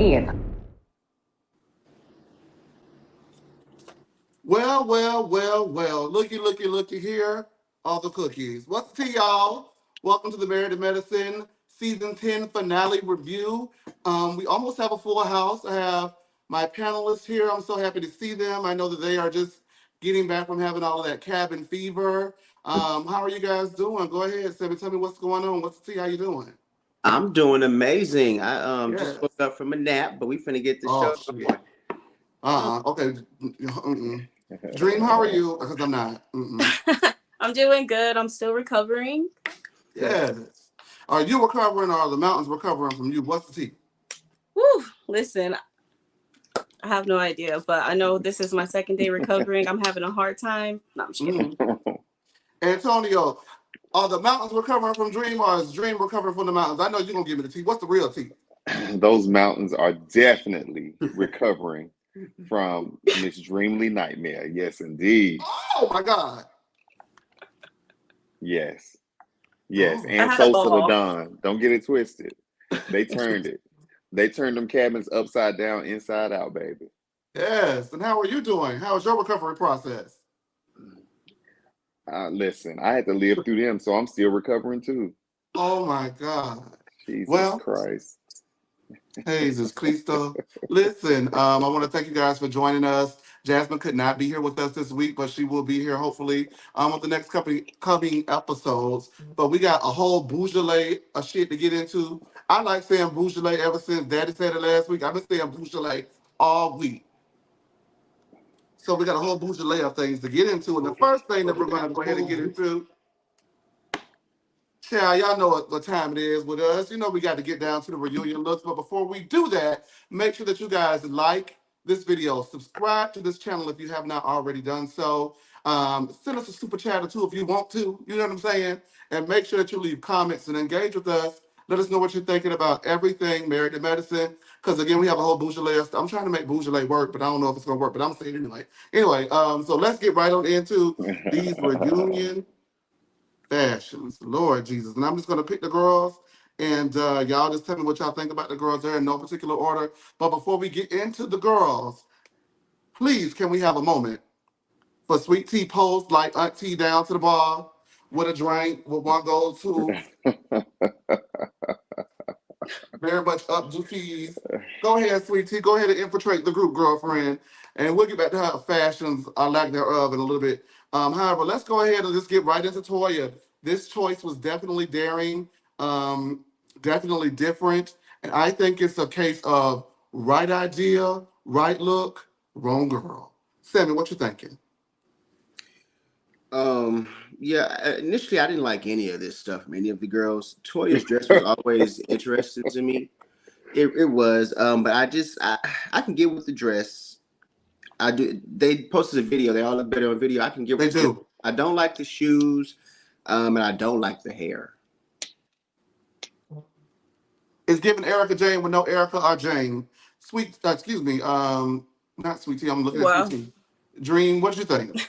in. Well. Looky here. All the cookies. What's the tea, y'all? Welcome to the Married to Medicine Season 10 finale review. We almost have a full house. I have my panelists here. I'm so happy to see them. I know that they are just getting back from having all of that cabin fever. How are you guys doing? Go ahead, Sammy. Tell me what's going on. What's the tea? How you doing? I'm doing amazing. I just Yes. woke up from a nap, but we finna get the Oh, show shit. going. Okay. Mm-mm. Dream, how are you? Because I'm not. Mm-mm. I'm doing good. I'm still recovering. Yes. Are you recovering or are the mountains recovering from you? What's the tea? Whew, listen, I have no idea, but I know this is my second day recovering. I'm having a hard time. No, I'm just kidding. Antonio, are the mountains recovering from Dream or is Dream recovering from the mountains? I know you're going to give me the tea. What's the real tea? Those mountains are definitely recovering from Miss Dreamly Nightmare. Yes, indeed. Oh, my God. Yes. Yes. Oh. I And had a Toast to the ball. Dawn. Don't get it twisted. They turned it. They turned them cabins upside down, inside out, baby. Yes. And how are you doing? How is your recovery process? Listen, I had to live through them, so I'm still recovering too. Oh, my God. Jesus Well, Christ. Jesus Cristo. Listen, I want to thank you guys for joining us. Jasmine could not be here with us this week, but she will be here hopefully with the next couple coming episodes. But we got a whole Beaujolais of shit to get into. I like saying Beaujolais ever since Daddy said it last week. I've been saying Beaujolais all week. So we got a whole Beaujolais of things to get into. And the first thing that we're going to go ahead and get into, yeah, y'all know what time it is with us. You know we got to get down to the reunion looks. But before we do that, make sure that you guys like this video. Subscribe to this channel if you have not already done so. Send us a super chat or two if you want to. You know what I'm saying? And make sure that you leave comments and engage with us. Let us know what you're thinking about everything Married to Medicine. Because again, we have a whole Beaujolais. I'm trying to make Beaujolais work, but I don't know if it's going to work. But I'm saying it anyway. Anyway, so let's get right on into these reunion fashions. Lord Jesus. And I'm just gonna pick the girls and y'all just tell me what y'all think about the girls there in no particular order. But before we get into the girls, please can we have a moment for Sweet Tea Post like Auntie down to the bar with a drink with one goes to very much up to teas. Go ahead, Sweet Tea. Go ahead and infiltrate the group, girlfriend. And we'll get back to her fashions, lack thereof, in a little bit. However, let's go ahead and just get right into Toya. This choice was definitely daring, definitely different. And I think it's a case of right idea, right look, wrong girl. Sammy, what you thinking? Um, yeah, initially I didn't like any of this stuff from any of the girls. Toya's dress was always interesting to me. It was, but I can get with the dress. I do. They posted a video. They all look better on video. I can get They with the dress. do. I don't like the shoes, and I don't like the hair. It's giving Erica Jane with no Erica or Jane. Sweet, excuse me, not Sweet Tea. I'm looking at Sweet Well, Tea. Dream, what you think?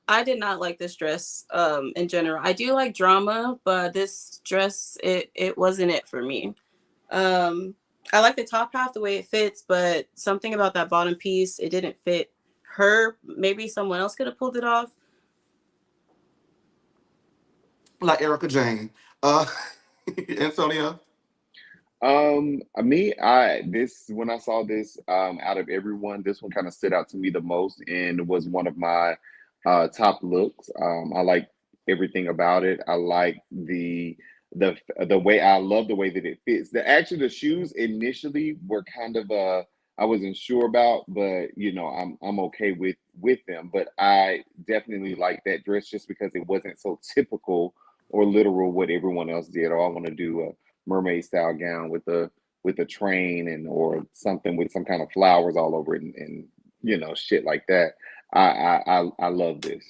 I did not like this dress. In general, I do like drama, but this dress, it wasn't it for me. Um, I like the top half the way it fits, but something about that bottom piece, it didn't fit her. Maybe someone else could have pulled it off. Like Erica Jane. Uh, Antonio. Me, I this when I saw this, out of everyone, this one kind of stood out to me the most and was one of my top looks. I like everything about it. I like the way I love the way that it fits. The shoes initially were kind of I wasn't sure about, but I'm okay with them. But I definitely like that dress just because it wasn't so typical or literal what everyone else did. Or I want to do mermaid style gown with a train and or something with some kind of flowers all over it and shit like that. I love this.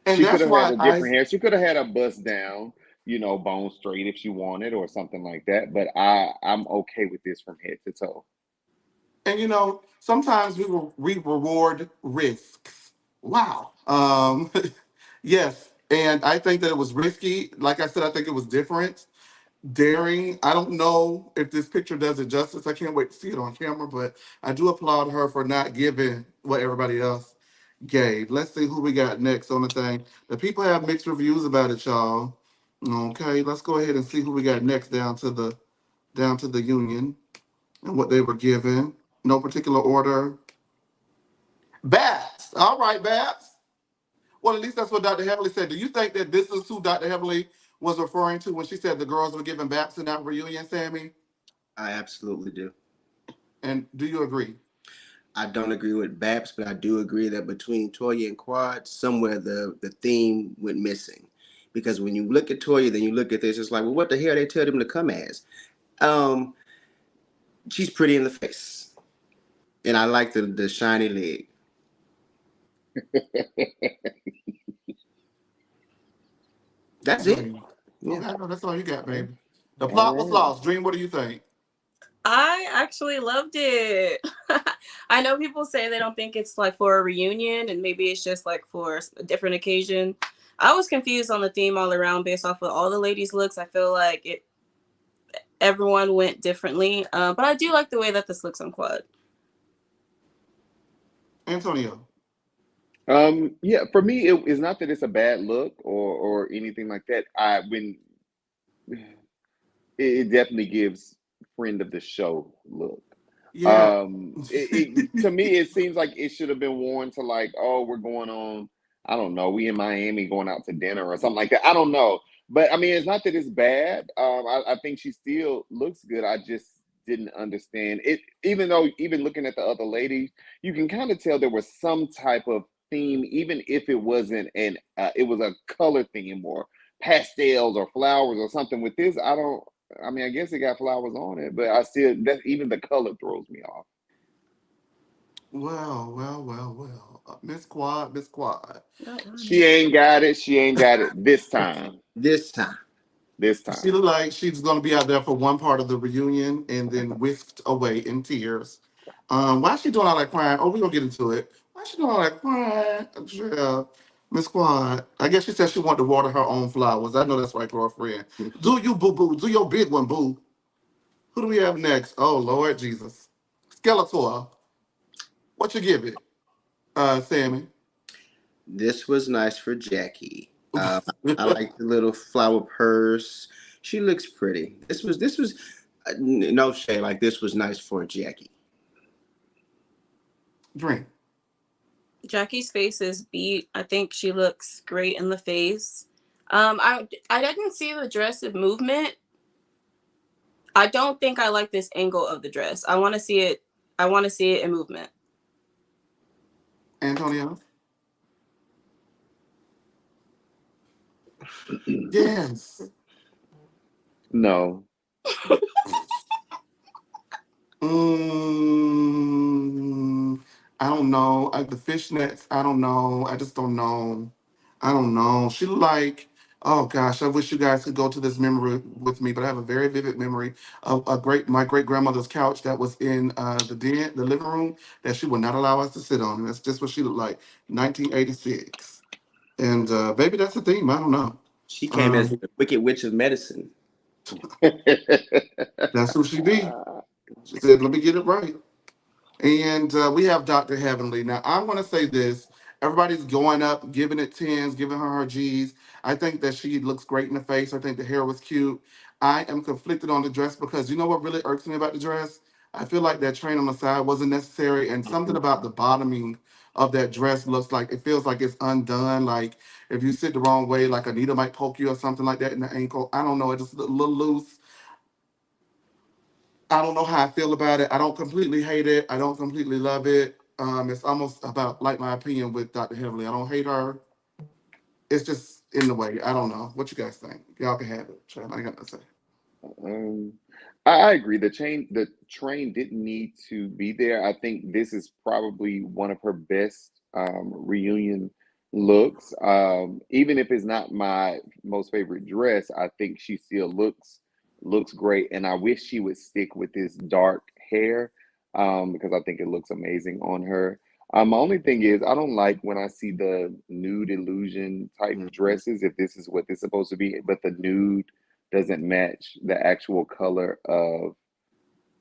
And She could that's have had why a I, different hair. She could have had a bust down, bone straight if she wanted or something like that. But I'm okay with this from head to toe. and sometimes we reward risks. Wow. Yes. And I think that it was risky. Like I said, I think it was different. daring. I don't know if this picture does it justice. I can't wait to see it on camera, but I do applaud her for not giving what everybody else gave. Let's see who we got next on the thing. The people have mixed reviews about it, y'all. Okay, let's go ahead and see who we got next down to the union and what they were given. No particular order. Babs. All right, Babs. Well, at least that's what Dr. Heavenly said. Do you think that this is who Dr. Heavenly was referring to when she said the girls were giving Babs in that reunion, Sammy? I absolutely do. And do you agree? I don't agree with Babs, but I do agree that between Toya and Quad, somewhere the theme went missing. Because when you look at Toya, then you look at this, it's like, well, what the hell they tell them to come as? Um, she's pretty in the face, and I like the shiny leg. That's it. Dream. Yeah. Okay, no, that's all you got, baby. The All plot was right. lost. Dream, what do you think? I actually loved it. I know people say they don't think it's like for a reunion and maybe it's just like for a different occasion. I was confused on the theme all around based off of all the ladies' looks. I feel like everyone went differently, but I do like the way that this looks on Quad. Antonio. Yeah, for me, it's not that it's a bad look or anything like that. I when it definitely gives friend of the show look. Yeah. To me, it seems like it should have been worn to like, oh, we're going on, I don't know, we in Miami going out to dinner or something like that. I don't know, but I mean, it's not that it's bad. I think she still looks good. I just didn't understand it, even though even looking at the other ladies, you can kind of tell there was some type of theme, even if it wasn't it was a color theme or pastels or flowers or something. With this, I don't. I mean, I guess it got flowers on it, but I still that even the color throws me off. Well. Miss Quad, Miss Quad. Oh, She ain't got it. She ain't got it this time. This time. This She time. looked like she's going to be out there for one part of the reunion and then whisked away in tears. Why is she doing all that crying? Oh, we're going to get into it. Why is she doing all that crying? Yeah. Miss Quad. I guess she said she wanted to water her own flowers. I know that's right, girlfriend. Do you, boo boo. Do your big one, boo. Who do we have next? Oh, Lord Jesus. Skeletor. What you give it, Sammy? This was nice for Jackie. I like the little flower purse. She looks pretty. This was no shade. Like this was nice for Jackie. Drink. Jackie's face is beat. I think she looks great in the face. I didn't see the dress of movement. I don't think I like this angle of the dress. I want to see it. I want to see it in movement. Antonio? Yes. No. Mm, I don't know. The fishnets, I don't know. I just don't know. I don't know. She looked like, oh gosh, I wish you guys could go to this memory with me, but I have a very vivid memory of my great grandmother's couch that was in the living room that she would not allow us to sit on. And that's just what she looked like, 1986. And maybe that's the theme. I don't know. She came as Um, the Wicked Witch of Medicine. that's who she be. She said, "Let me get it right." And we have Dr. Heavenly. Now, I'm going to say this. Everybody's going up, giving it 10s, giving her G's. I think that she looks great in the face. I think the hair was cute. I am conflicted on the dress because you know what really irks me about the dress? I feel like that train on the side wasn't necessary. And something about the bottoming of that dress looks like it feels like it's undone. Like if you sit the wrong way, like Anita might poke you or something like that in the ankle. I don't know. It just looked a little loose. I don't know how I feel about it. I don't completely hate it. I don't completely love it. It's almost about like my opinion with Dr. Heavenly. I don't hate her. It's just in the way. I don't know. What you guys think? Y'all can have it. Child, I ain't got nothing to say. Um, I agree. The train didn't need to be there. I think this is probably one of her best reunion looks. Even if it's not my most favorite dress, I think she still looks great. And I wish she would stick with this dark hair because I think it looks amazing on her. My only thing is, I don't like when I see the nude illusion type Mhm. dresses, if this is what this is supposed to be, but the nude doesn't match the actual color of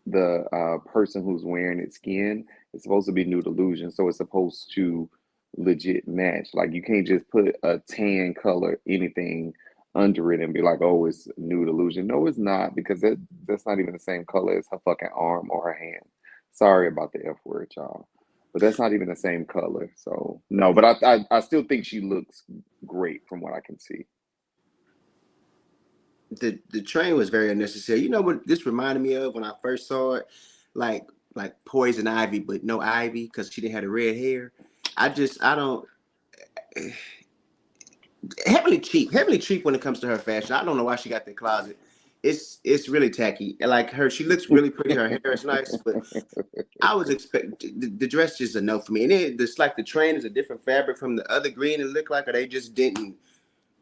the person who's wearing its skin. It's supposed to be nude illusion, so it's supposed to legit match. Like you can't just put a tan color anything under it and be like, oh, it's nude illusion. No, it's not, because that's not even the same color as her fucking arm or her hand. Sorry about the F word, y'all. But that's not even the same color. So no, but I still think she looks great from what I can see. The train was very unnecessary. You know what this reminded me of when I first saw it? Like Poison Ivy, but no Ivy because she didn't have the red hair. I don't heavily cheap when it comes to her fashion. I don't know why she got that closet. It's really tacky. Like she looks really pretty. Her hair is nice, but I was expecting the dress just a no for me. And it's like the train is a different fabric from the other green it looked like, or they just didn't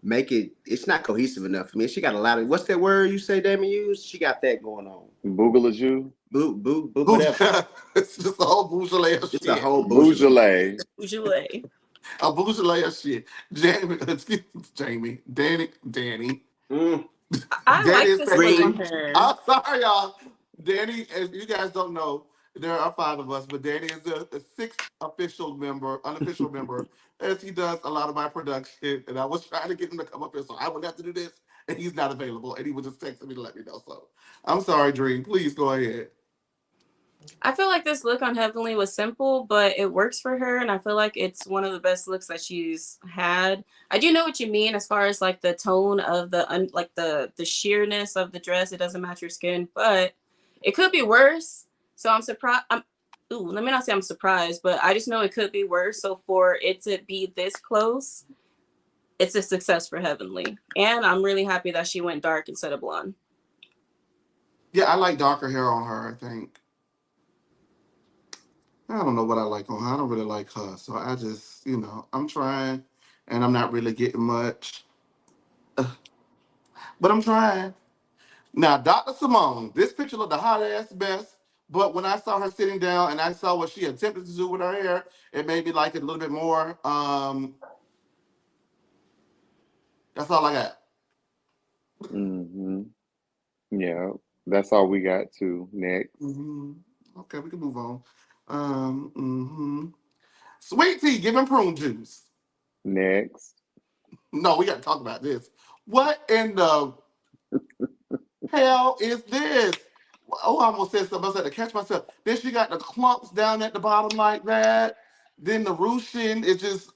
make it. It's not cohesive enough for me. She got a lot of what's that word you say, Damon used? She got that going on. Boogaloo, Boo, whatever. It's just a whole Beaujolais of It's a shit. whole bullshit. Beaujolais. Usually. A Beaujolais of shit. Jamie, excuse me, Jamie, Danny. Mm, I Danny like is this look on technically. her. I'm sorry, y'all. Danny, as you guys don't know, there are 5 of us, but Danny is the 6th unofficial member, as he does a lot of my production. And I was trying to get him to come up here so I wouldn't have to do this, and he's not available. And he was just texting me to let me know. So I'm sorry, Dream. Please go ahead. I feel like this look on Heavenly was simple, but it works for her, and I feel like it's one of the best looks that she's had. I do know what you mean as far as like the tone of the sheerness of the dress. It doesn't match your skin, but it could be worse. So I'm surprised. Let me not say I'm surprised, but I just know it could be worse. So for it to be this close, it's a success for Heavenly, and I'm really happy that she went dark instead of blonde. Yeah, I like darker hair on her, I think. I don't know what I like on her. I don't really like her. So I just, I'm trying and I'm not really getting much. But I'm trying. Now, Dr. Simone, this picture looked the hot ass mess. But when I saw her sitting down and I saw what she attempted to do with her hair, it made me like it a little bit more. That's all I got. Mm-hmm. Yeah, that's all we got to next. Okay, we can move on. Sweet tea, giving prune juice. Next. No, we got to talk about this. What in the hell is this? Oh, I almost said something else. I had to catch myself. Then she got the clumps down at the bottom like that. Then the ruching is it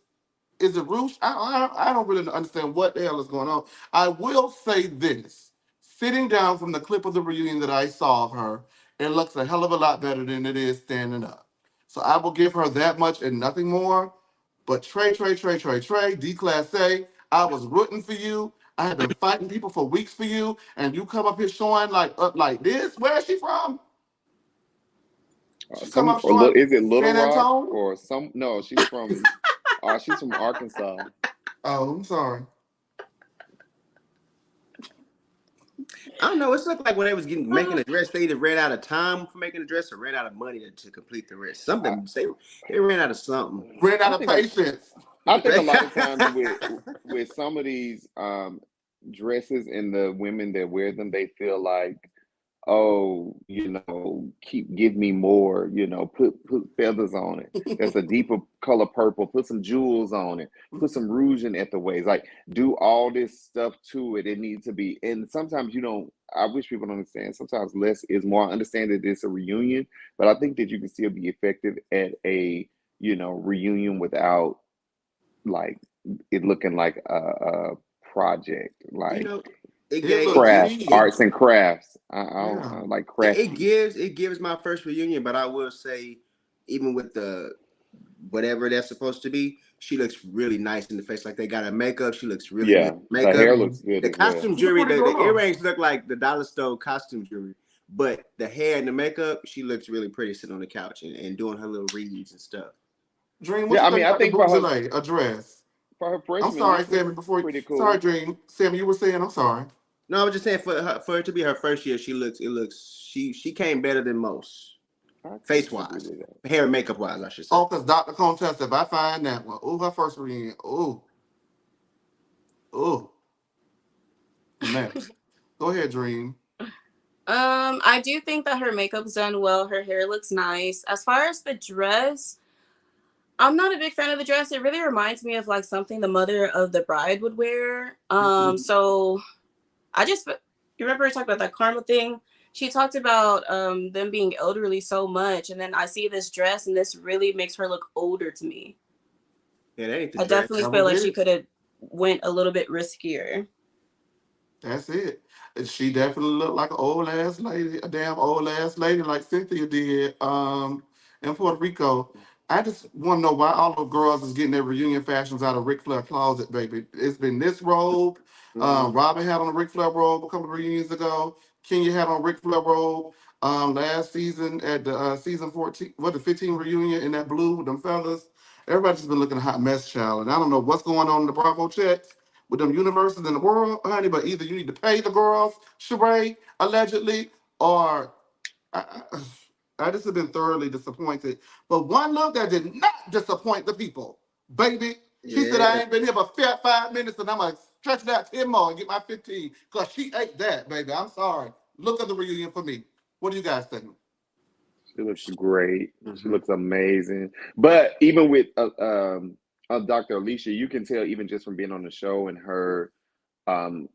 ruche? I don't really understand what the hell is going on. I will say this. Sitting down from the clip of the reunion that I saw of her, it looks a hell of a lot better than it is standing up. So I will give her that much and nothing more. But Trey, D Class A, I was rooting for you. I have been fighting people for weeks for you, and you come up here showing like up like this. Where is she from? She come Some up showing is it Little San Rock Antonio? or some? No, she's from Arkansas. Oh, I'm sorry. I don't know. It's looked like when they was making a dress, they either ran out of time for making a dress or ran out of money to complete the rest. Something they ran out of something. Ran out I of think patience. I think a lot of times with some of these dresses and the women that wear them, they feel like, oh, give me more, put feathers on it. That's a deeper color purple. Put some jewels on it. Put some rouge in at the waist. Like, do all this stuff to it. It needs to be. And sometimes you don't. I wish people don't understand. Sometimes less is more. I understand that it's a reunion, but I think that you can still be effective at a reunion without like it looking like a project. You Like know, it It gave looked arts cheap. and crafts. Yeah. I like it crafty. gives my first reunion, but I will say, even with the whatever that's supposed to be, she looks really nice in the face. Like they got her makeup, she looks really good. Yeah, the Makeup, hair looks good the as well. costume She's a jewelry, pretty the girl. earrings look like the dollar store costume jewelry, but the hair and the makeup, she looks really pretty sitting on the couch and doing her little reads and stuff. Dream, what Yeah, you I think mean, I about the think for her Beaujolais address? I'm freshman sorry, look, it's Sammy. pretty Sorry, cool. Dream. Sammy, you were saying. I'm sorry. No, I was just saying for it to be her first year, she came better than most. I Face wise. contributed that. Hair and makeup wise, I should say. Oh, because Dr. Contest, if I find that one, her first reunion. Oh, man. Go ahead, Dream. I do think that her makeup's done well. Her hair looks nice. As far as the dress, I'm not a big fan of the dress. It really reminds me of like something the mother of the bride would wear. So I just, you remember we talked about that karma thing? She talked about them being elderly so much, and then I see this dress, and this really makes her look older to me. Yeah, that ain't the I dress. definitely That feel was like she it. could have went a little bit riskier. That's it. And she definitely looked like an old ass lady, a damn old ass lady like Cynthia did in Puerto Rico. I just want to know why all the girls is getting their reunion fashions out of Ric Flair closet, baby. It's been this robe. Mm-hmm. Robin had on a Ric Flair robe a couple of reunions ago. Kenya had on a Ric Flair robe last season at the season 14, what, the 15 reunion in that blue with them fellas. Everybody's just been looking a hot mess, child. And I don't know what's going on in the Bravo checks with them universes in the world, honey, but either you need to pay the girls, Sheree, allegedly, or I, I just have been thoroughly disappointed. But one look that did not disappoint the people, baby. She said, I Yeah. ain't been here but 5 minutes and I'm going to stretch it out 10 more and get my 15 because she ate that, baby. I'm sorry. Look at the reunion for me. What do you guys think? She looks great. She Mm-hmm. looks amazing. But even with Dr. Alicia, you can tell even just from being on the show and her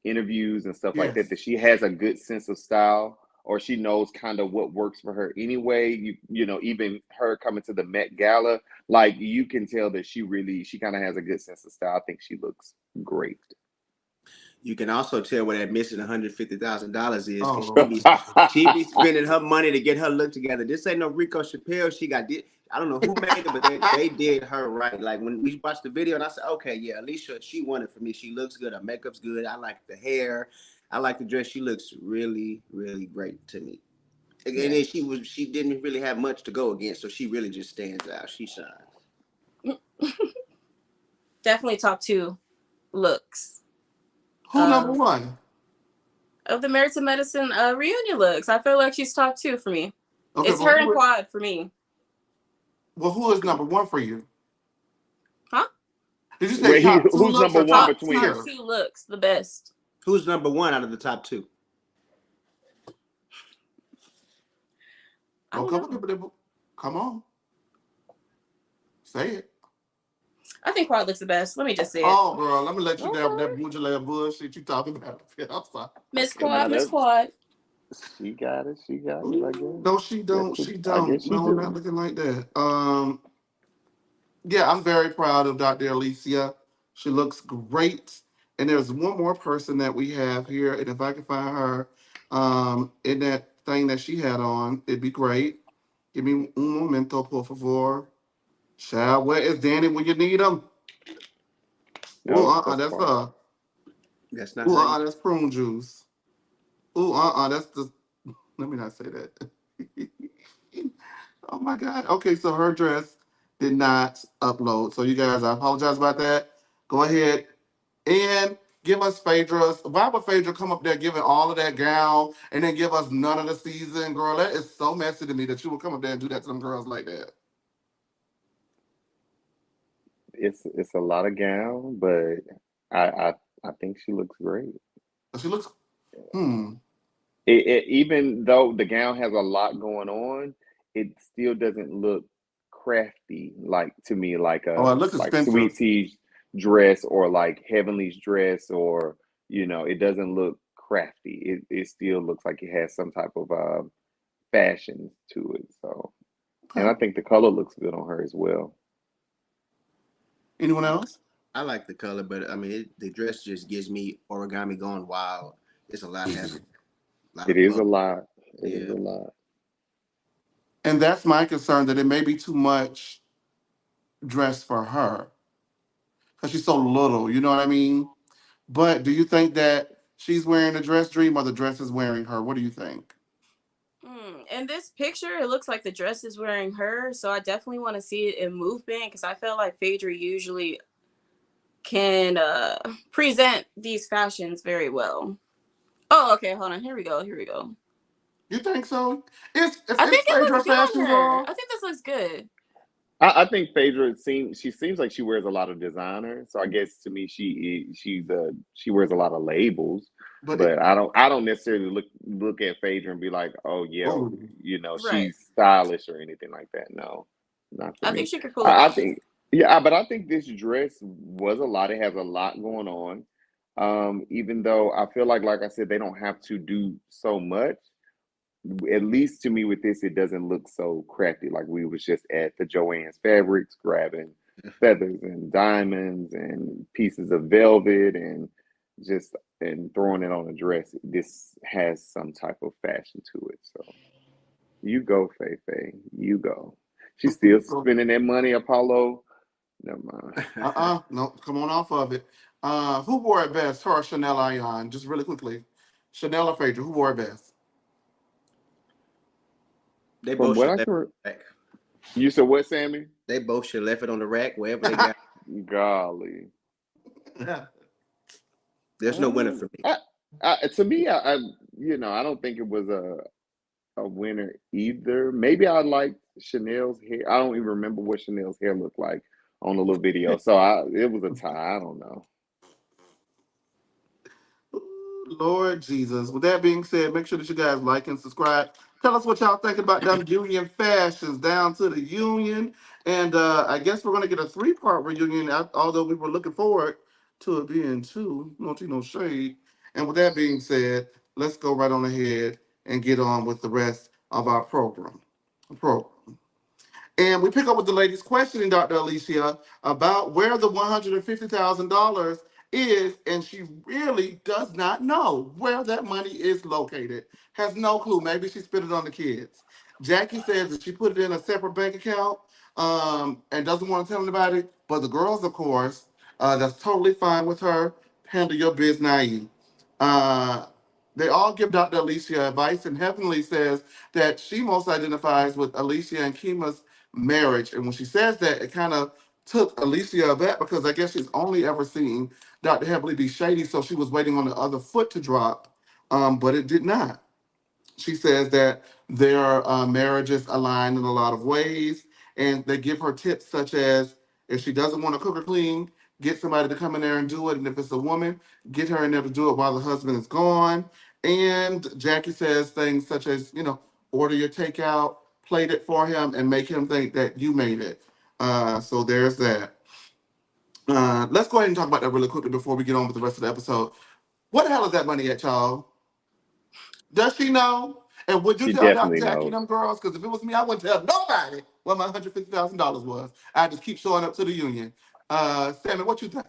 interviews and stuff like Yes. that she has a good sense of style, or she knows kind of what works for her anyway. You know, even her coming to the Met Gala, like you can tell that she kind of has a good sense of style. I think she looks great. You can also tell where that missing $150,000 is because Oh, she be spending her money to get her look together. This ain't no Rico Chappelle. She got did. I don't know who made it, but they did her right. Like when we watched the video, and I said, okay, yeah, Alicia, she won it for me. She looks good. Her makeup's good. I like the hair. I like the dress. She looks really, really great to me. And Yeah. then she didn't really have much to go against, so she really just stands out. She shines. Definitely top two looks who number of one? of the Married to Medicine reunion looks. I feel like she's top two for me. Okay, It's well, her and Quad for me. who is number one for you? Huh? Did you say Wait, top two who's looks number or one top between Top them? tier? two looks the best. Who's number one out of the top two? I Oh, don't come on, know. come on, say it. I think Quad looks the best. Let me just say it. Oh, girl, let me let you down with that Okay. Bourgeois bullshit you talking about. I'm sorry. Miss Now Quad, Miss that Quad. she got it, she got it. I Ooh, no, she guess. don't. She I don't. guess she No, not do. looking like that. Yeah, I'm very proud of Dr. Alicia. She looks great. And there's one more person that we have here, and if I can find her, in that thing that she had on, it'd be great. Give me un momento, por favor. Child, where is Danny when you need him? Oh, No, that's that's fine. her. That's not Oh, her. that's prune juice. Oh, that's the. Let me not say that. Oh my God. Okay, so her dress did not upload. So you guys, I apologize about that. Go ahead and give us Phaedra's. Why would Phaedra come up there giving all of that gown and then give us none of the season, girl? That is so messy to me that you would come up there and do that to them girls like that. It's a lot of gown, but I I, I think she looks great. But she looks, hmm. Even though the gown has a lot going on, it still doesn't look crafty like to me Oh, it looks like expensive. Sweet Tea's dress or like Heavenly's dress, or you know, it doesn't look crafty. It still looks like it has some type of fashion to it. So, and Okay. I think the color looks good on her as well. Anyone else? I like the color, but I mean, the dress just gives me origami going wild. It's a lot happening, a lot It of is fun. a lot. It is Yeah, a lot. And that's my concern that it may be too much dress for her because she's so little. You know what I mean? But do you think that she's wearing a dress, Dream, or the dress is wearing her? What do you think? In this picture, it looks like the dress is wearing her, so I definitely want to see it in movement because I feel like Phaedra usually can present these fashions very well. Oh, okay, hold on. Here we go. Here we go. You think so? It's I think it looks Phaedra good on fashion, her. girl. I think this looks good. I think Phaedra seems like she wears a lot of designer. So I guess to me she wears a lot of labels. But it, But I don't necessarily look at Phaedra and be like, oh yeah, ooh, Right. she's stylish or anything like that. No, not for I think me. she could pull it I off. think yeah, but I think this dress was a lot. It has a lot going on. Even though I feel like I said, they don't have to do so much. At least to me with this, it doesn't look so crafty. Like we was just at the Joann's Fabrics grabbing feathers and diamonds and pieces of velvet just and throwing it on a dress. This has some type of fashion to it. So you go, Faye Faye. You go. She's still spending that money, Apollo. Never mind. no, come on off of it. Who wore it best? Her or Chanel Ion? Just really quickly. Chanel or Phaedra, who wore it best? They From both what should I left can, it on the rack. you said what, Sammy? They both should left it on the rack wherever they got. Golly. There's no winner for me. To me, I don't think it was a winner either. Maybe I liked Chanel's hair. I don't even remember what Chanel's hair looked like on the little video. So it was a tie. I don't know. Lord Jesus. With that being said, make sure that you guys like and subscribe. Tell us what y'all thinking about them Union fashions down to the Union. And I guess we're going to get a three-part reunion, although we were looking forward to it being two. No tea, no shade. And with that being said, let's go right on ahead and get on with the rest of our program. And we pick up with the lady's questioning Dr. Alicia about where the $150,000 is, and she really does not know where that money is located. Has no clue. Maybe she spent it on the kids. Jackie says that she put it in a separate bank account and doesn't want to tell anybody. But the girls, of course, that's totally fine with her. Handle your business. Uh, they all give Dr. Alicia advice, and Heavenly says that she most identifies with Alicia and Kima's marriage. And when she says that, it kind of took Alicia aback because I guess she's only ever seen Dr. Heavenly be shady, so she was waiting on the other foot to drop, but it did not. She says that their marriages align in a lot of ways, and they give her tips such as if she doesn't want to cook or clean, get somebody to come in there and do it, and if it's a woman, get her in there to do it while the husband is gone. And Jackie says things such as, order your takeout, plate it for him, and make him think that you made it. So there's that. Let's go ahead and talk about that really quickly before we get on with the rest of the episode. What the hell is that money at, y'all? Does she know? And would you She tell Dr. definitely Jackie and knows. them girls? Because if it was me, I wouldn't tell nobody what my $150,000 was. I just keep showing up to the union. Sammy, what you think?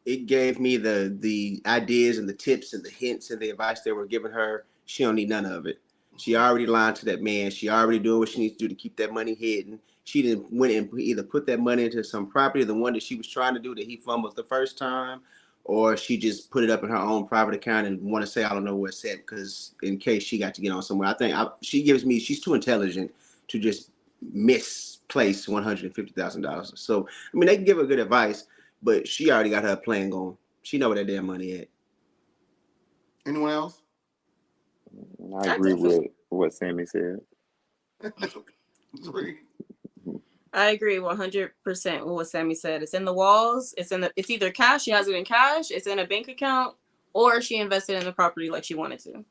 It gave me the ideas and the tips and the hints and the advice they were giving her. She don't need none of it. She already lied to that man. She already doing what she needs to do to keep that money hidden. She didn't went and either put that money into some property, the one that she was trying to do that he fumbled the first time, or she just put it up in her own private account and want to say I don't know where it's at because in case she got to get on somewhere. She gives me she's too intelligent to just misplace $150,000. So I mean they can give her good advice, but she already got her plan going. She know where that damn money at. Anyone else? I I agree definitely, with what Sammy said. I agree 100% with what Sammy said. It's in the walls. It's either cash. She has it in cash. It's in a bank account, or she invested in the property like she wanted to.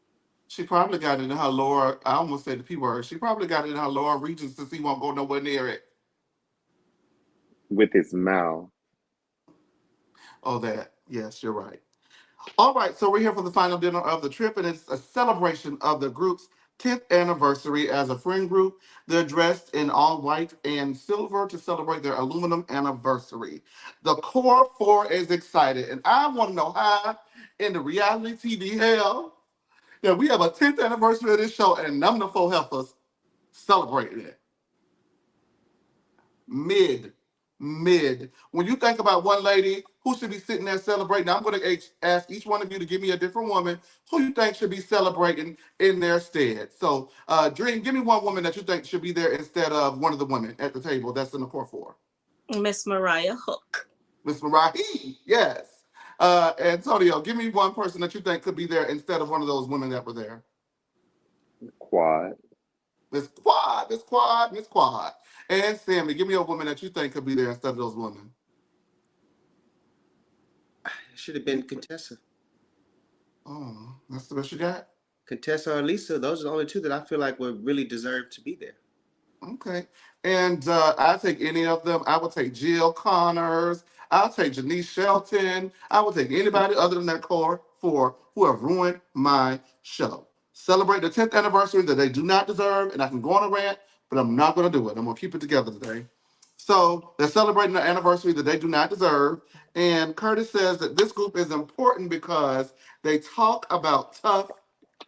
She probably got it in her lower, I almost said the P word. She probably got it in her lower regions since he won't go nowhere near it. With his mouth. Oh, that. Yes, you're right. All right, so we're here for the final dinner of the trip, and it's a celebration of the group's 10th anniversary as a friend group. They're dressed in all white and silver to celebrate their aluminum anniversary. The core four is excited, and I want to know how in the reality TV hell that we have a 10th anniversary of this show, and none of the four heifers celebrating it. Mid, mid. When you think about one lady who should be sitting there celebrating, I'm going to ask each one of you to give me a different woman who you think should be celebrating in their stead. So, Dream, give me one woman that you think should be there instead of one of the women at the table that's in the core four. Miss Mariah Hook. Miss Marahi, yes. Antonio, give me one person that you think could be there instead of one of those women that were there. Quad. Miss Quad, Miss Quad, Miss Quad. And Sammy, give me a woman that you think could be there instead of those women. It should have been Contessa. Oh, that's the best you got? Contessa or Lisa, those are the only two that I feel like would really deserve to be there. Okay. And I take any of them. I would take Jill Connors. I'll take Janice Shelton. I would take anybody other than that core four who have ruined my show. Celebrate the 10th anniversary that they do not deserve, and I can go on a rant, but I'm not going to do it. I'm going to keep it together today. So they're celebrating the anniversary that they do not deserve. And Curtis says that this group is important because they talk about tough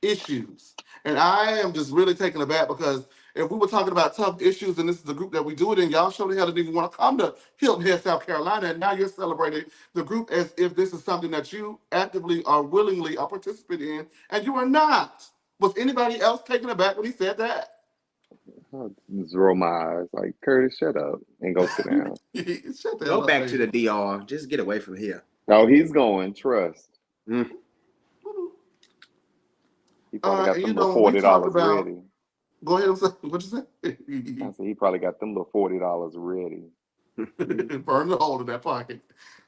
issues. And I am just really taken aback because if we were talking about tough issues and this is the group that we do it in, y'all surely hell didn't even want to come to Hilton Head, South Carolina. And now you're celebrating the group as if this is something that you actively or willingly are participating in, and you are not. Was anybody else taken aback when he said that? I just roll my eyes like, Curtis, shut up and go sit down. Shut the Go hell up, back to the baby. DR. Just get away from here. Oh, he's going. Trust. Mm. He probably got And them you know, little when we talk $40 about, ready. go ahead and say, what you I say? said he probably got them little $40 ready. Burn the hole in that pocket.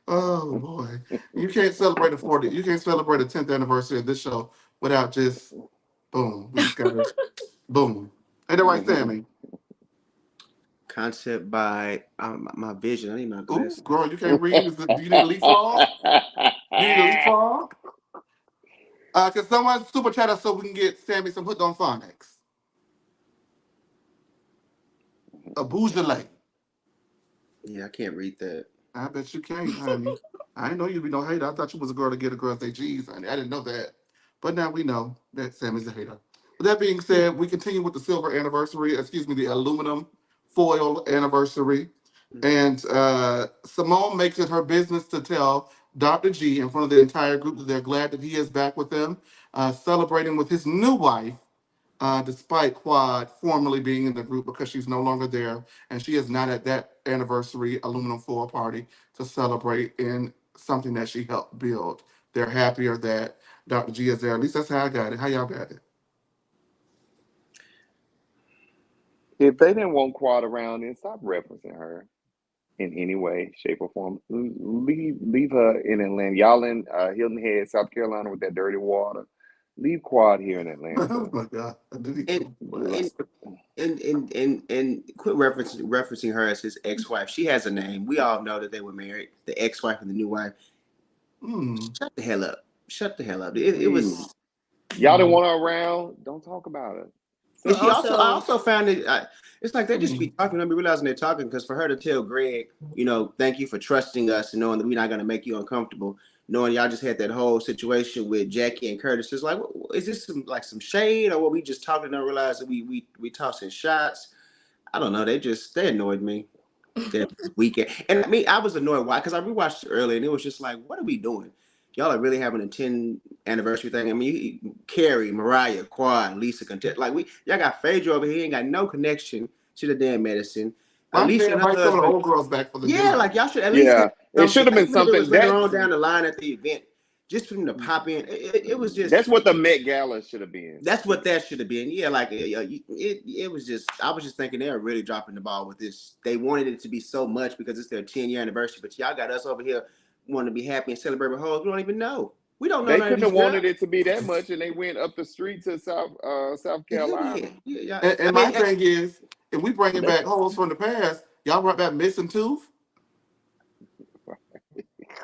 Oh boy. You can't celebrate you can't celebrate the 10th anniversary of this show without just boom. We just gotta boom. Ain't that right, Sammy? Concept by my vision. I need my Ooh, glasses. girl, you can't read. Do you need a leapfrog? Do you need a leapfrog? Can someone super chat us so we can get Sammy some hooked on phonics? A Beaujolais. Yeah, I can't read that. I bet you can't, honey. I didn't know you'd be no hater. I thought you was a girl to get a girl say G's, honey. I didn't know that. But now we know that Sammy's a hater. With that being said, we continue with the silver anniversary, the aluminum foil anniversary. And Simone makes it her business to tell Dr. G in front of the entire group that they're glad that he is back with them, celebrating with his new wife, despite Quad formerly being in the group because she's no longer there and she is not at that anniversary aluminum foil party to celebrate in something that she helped build. They're happier that Dr. G is there. At least that's how I got it. How y'all got it? If they didn't want Quad around, then stop referencing her in any way, shape, or form. Leave her in Atlanta. Y'all in Hilton Head, South Carolina, with that dirty water. Leave Quad here in Oh Atlanta. my God. And and and quit referencing her as his ex-wife. She has a name. We all know that they were married. The ex-wife and the new wife. Shut the hell up. Shut the hell up. It was. Y'all didn't want her around. Don't talk about it. And But she also, I also, also found it. It's like they just be talking, don't be realizing they're talking. Because for her to tell Greg, thank you for trusting us and knowing that we're not going to make you uncomfortable, knowing y'all just had that whole situation with Jackie and Curtis, it's like, is this some shade, or were we just talking and don't realize that we tossing shots? I don't know. They annoyed me. That weekend, and I mean, I was annoyed. Why? Because I rewatched it earlier, and it was just like, what are we doing? Y'all are really having a 10 anniversary thing. I mean, Carrie, Mariah, Quad, Lisa, Contest. Like y'all got Phaedra over here, ain't got no connection to the damn medicine. Why did they Alicia and her invite some of the husband. old girls back for the Yeah, dinner? like y'all should at least have Yeah, it should something. have been Even if it was something later on down the line at the event, just for them to pop in. It was that's just. what the Met Gala should have been. That's what that should have been. Yeah, like it was just. I was just thinking they were really dropping the ball with this. They wanted it to be so much because it's their 10-year anniversary, but y'all got us over here wanting to be happy and celebrate with hoes. We don't even know. We don't know They none of couldn't these have wanted girls. it to be that much, and they went up the street to South Hell Carolina. yeah, yeah. I And my mean, thing is, if we bringing They, back hoes from the past, y'all brought back Missing Tooth.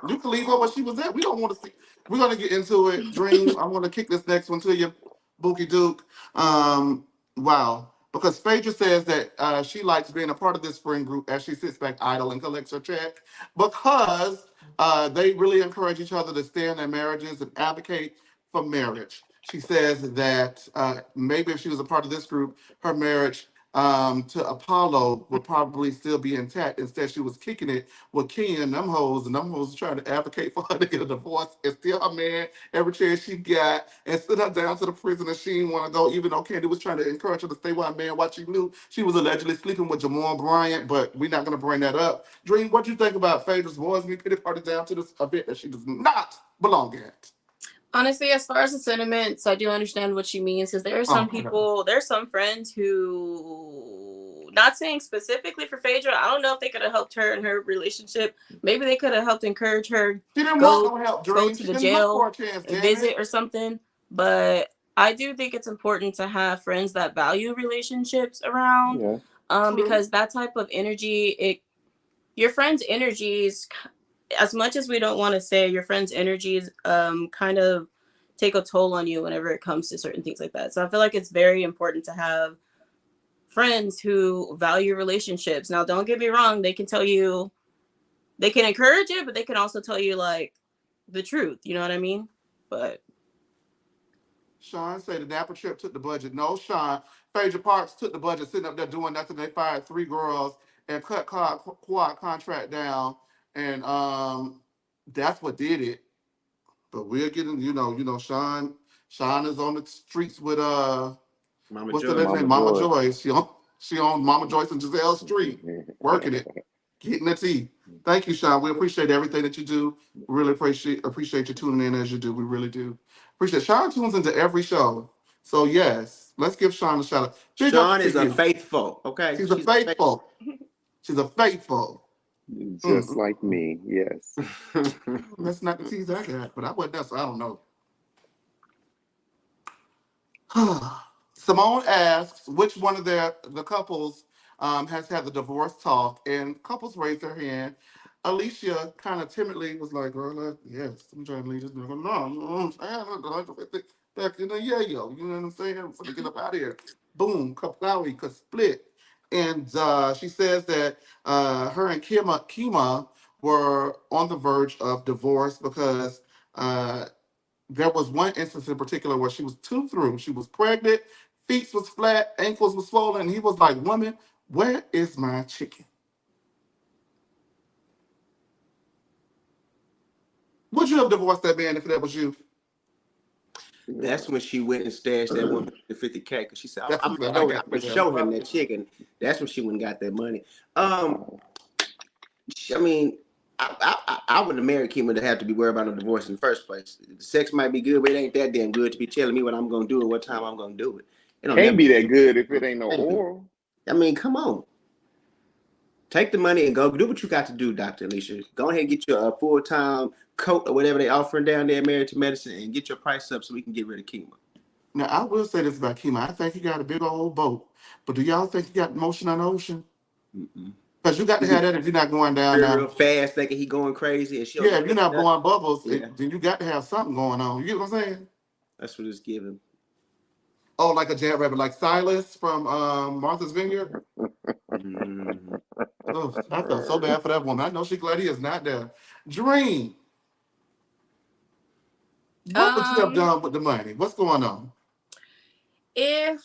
You can leave her where she was at. We don't want to see. We're gonna get into it. Dream. I want to kick this next one to you, Bookie Duke. Wow. Because Phaedra says that she likes being a part of this friend group as she sits back idle and collects her check because they really encourage each other to stay in their marriages and advocate for marriage. She says that maybe if she was a part of this group, her marriage to Apollo would probably still be intact. Instead, she was kicking it with Ken and them hoes trying to advocate for her to get a divorce and steal her man every chance she got and send her down to the prison that she didn't want to go, even though Candy was trying to encourage her to stay with her man while she knew she was allegedly sleeping with Jamal Bryant, but we're not going to bring that up. Dream, what you think about Phaedra's Boys Me Pity Party down to this event that she does not belong at? honestly, as far as the sentiments, I do understand what she means because there are some Oh, my God. people, there's some friends who not saying specifically for Phaedra. I don't know if they could have helped her in her relationship. Maybe they could have helped encourage her She didn't want go no help, go Dream. to She the didn't look for jail a chance, and damn it. visit or something. But I do think it's important to have friends that value relationships around, Yeah. True. because that type of energy, your friends' energies, as much as we don't want to say, your friends' energies kind of take a toll on you whenever it comes to certain things like that. So I feel like it's very important to have friends who value relationships. Now, don't get me wrong, they can tell you, they can encourage it, but they can also tell you like the truth. You know what I mean? But Sean say the Napa trip took the budget. No, Sean. Phaedra Parks took the budget, sitting up there doing nothing. They fired 3 girls and cut quad contract down, and that's what did it. But we're getting, Sean. Sean is on the streets with Mama what's the Joy. lady name? Mama Mama Joy. Joyce. She on Mama Joyce and Giselle Street, working it, getting the tea. Thank you, Sean. We appreciate everything that you do. We really appreciate you tuning in as you do. We really do. Appreciate Sean tunes into every show. So yes, let's give Sean a shout out. Big ups Sean to is a you. faithful. Okay, She's a faithful. She's a faithful. Just like me. Yes. That's not the tease I got, but I wasn't there, so I don't know. Simone asks which one of the couples has had the divorce talk, and couples raised their hand. Alicia kind of timidly was like, "Girl, yes, I'm trying to leave this nigga alone. You know what I'm saying? 150 back in the yayo. You know what I'm saying? For to get up out of here. Boom, kaplawi, could split." And she says that her and Kima were on the verge of divorce because uh, there was one instance in particular where she was too through. She was pregnant, feet was flat, ankles was swollen, and he was like, "Woman, where is my chicken?" Would you have divorced that man if that was you? That's when she went and stashed that 150K because she said, That's I'm what I gonna got to show him them. that chicken. That's when she went and got that money. I mean, I wouldn't have married Kima to have to be worried about a divorce in the first place. The sex might be good, but it ain't that damn good to be telling me what I'm gonna do and what time I'm gonna do it. It don't Can't never. be that good if it ain't no oral. I mean, come on. Take the money and go do what you got to do, Dr. Alicia. Go ahead and get your full-time coat or whatever they offering down there, Married to Medicine, and get your price up so we can get rid of Kima. Now, I will say this about Kima. I think he got a big old boat. But do y'all think he got motion on the ocean? Because you got to have that if you're not going down Real now. fast, thinking he going crazy, and she don't Yeah, know if you're not that. blowing bubbles, Yeah, then you got to have something going on. You get what I'm saying? that's what it's giving. Oh, like a jackrabbit, like Silas from Martha's Vineyard. Mhm. Oh, I felt so bad for that woman. I know she glad he is not there. Dream, what would you have done with the money? What's going on? if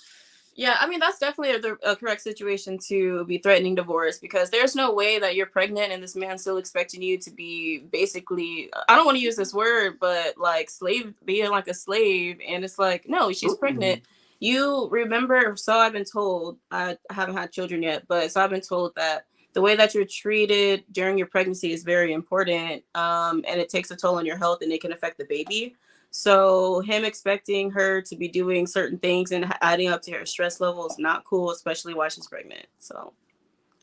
yeah, I mean that's definitely a correct situation to be threatening divorce, because there's no way that you're pregnant and this man's still expecting you to be basically, I don't want to use this word, but like slave, being like a slave. And it's like, no, she's Ooh. pregnant. You remember, so I've been told, I haven't had children yet, but so I've been told that the way that you're treated during your pregnancy is very important, and it takes a toll on your health and it can affect the baby. So him expecting her to be doing certain things and adding up to her stress level is not cool, especially while she's pregnant. So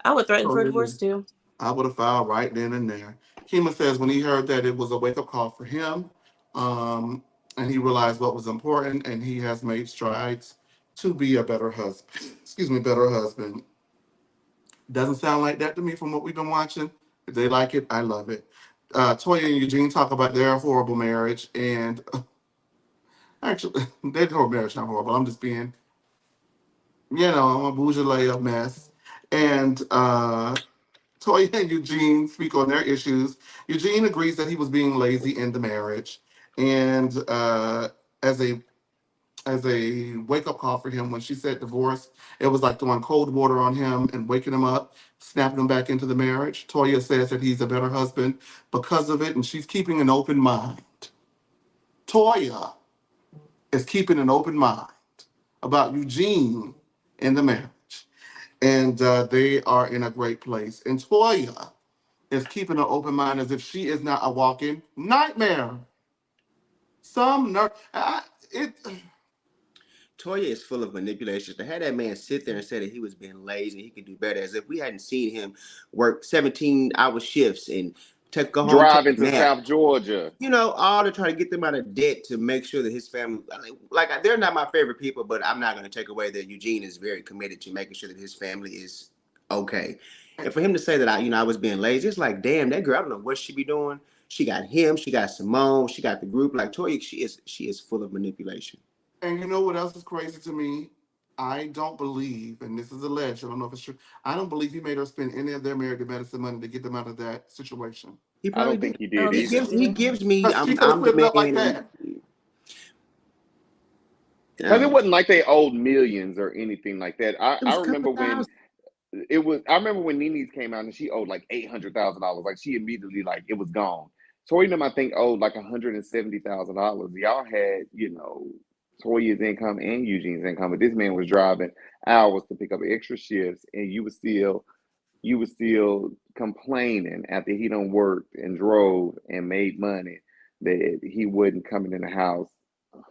I would threaten for a Totally agree. divorce too. I would have filed right then and there. Kima says when he heard that it was a wake up call for him, um, and he realized what was important, and he has made strides to be a better husband. Excuse me, better husband. Doesn't sound like that to me from what we've been watching. If they like it, I love it. Toya and Eugene talk about their horrible marriage, and actually, their horrible marriage not horrible. I'm just being, I'm a bourgeois mess. And Toya and Eugene speak on their issues. Eugene agrees that he was being lazy in the marriage, and as a wake up call for him when she said divorce, it was like throwing cold water on him and waking him up, snapping him back into the marriage. Toya says that he's a better husband because of it, and she's keeping an open mind. Toya is keeping an open mind about Eugene in the marriage, and they are in a great place. And Toya is keeping an open mind as if she is not a walking nightmare. Some nerve. It. Toya is full of manipulation. To have that man sit there and say that he was being lazy, he could do better, as if we hadn't seen him work 17-hour shifts and go home, take Driving a to nap. South Georgia. All to try to get them out of debt to make sure that his family, like they're not my favorite people, but I'm not going to take away that Eugene is very committed to making sure that his family is okay. And for him to say that I was being lazy, it's like, damn, that girl, I don't know what she be doing. She got him, she got Simone, she got the group. Like Toya, she is full of manipulation. And you know what else is crazy to me? I don't believe, and this is alleged, I don't know if it's true, I don't believe he made her spend any of their married to medicine money to get them out of that situation. He I probably don't did. think he I did don't He think so either. gives he either. gives me Because she could have I'm the split it up like man and that. Because it uh, wasn't like they owed millions or anything like that. it I was a couple remember of when thousand. I remember when Nene's came out and she owed like $800,000. Like she immediately like it was gone. Tori and them I think owed like $170,000. Y'all had, Toya's income and Eugene's income, but this man was driving hours to pick up extra shifts and you were still complaining after he done worked and drove and made money that he wasn't coming in the house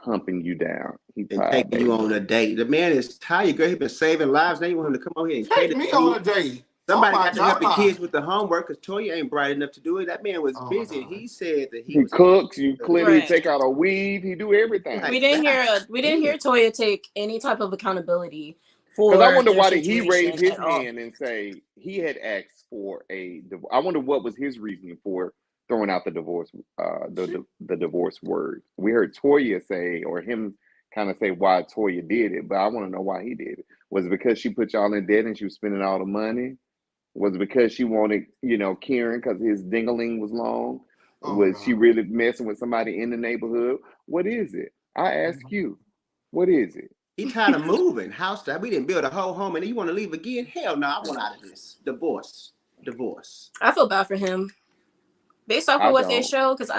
humping you down. He And tired, taking you baby. on a date. The man is tired, girl. He been saving lives. Now you want him to come over here and Take cater me to on you. a date. Oh Somebody my got to help the God. kids with the homework because Toya ain't bright enough to do it. That man was Oh my busy, and God. he said that he He was cooks, you clearly Right. take out a weave, he do everything. like, We didn't God hear we didn't damn. hear Toya take any type of accountability Because I for wonder their why did he raise situation his at all. hand and say he had asked for I wonder what was his reasoning for throwing out the divorce, She, the divorce word. We heard Toya say, or him kind of say why Toya did it, but I want to know why he did it. Was it because she put y'all in debt and she was spending all the money? Was it because she wanted, Kieran because his dingaling was long? oh my Was she God. really messing with somebody in the neighborhood? What is it? I ask you, what is it? He tired of moving. House that we didn't build a whole home, and you want to leave again? Hell no, I want out of this. Divorce, divorce. I feel bad for him based off of I what they don't. show, because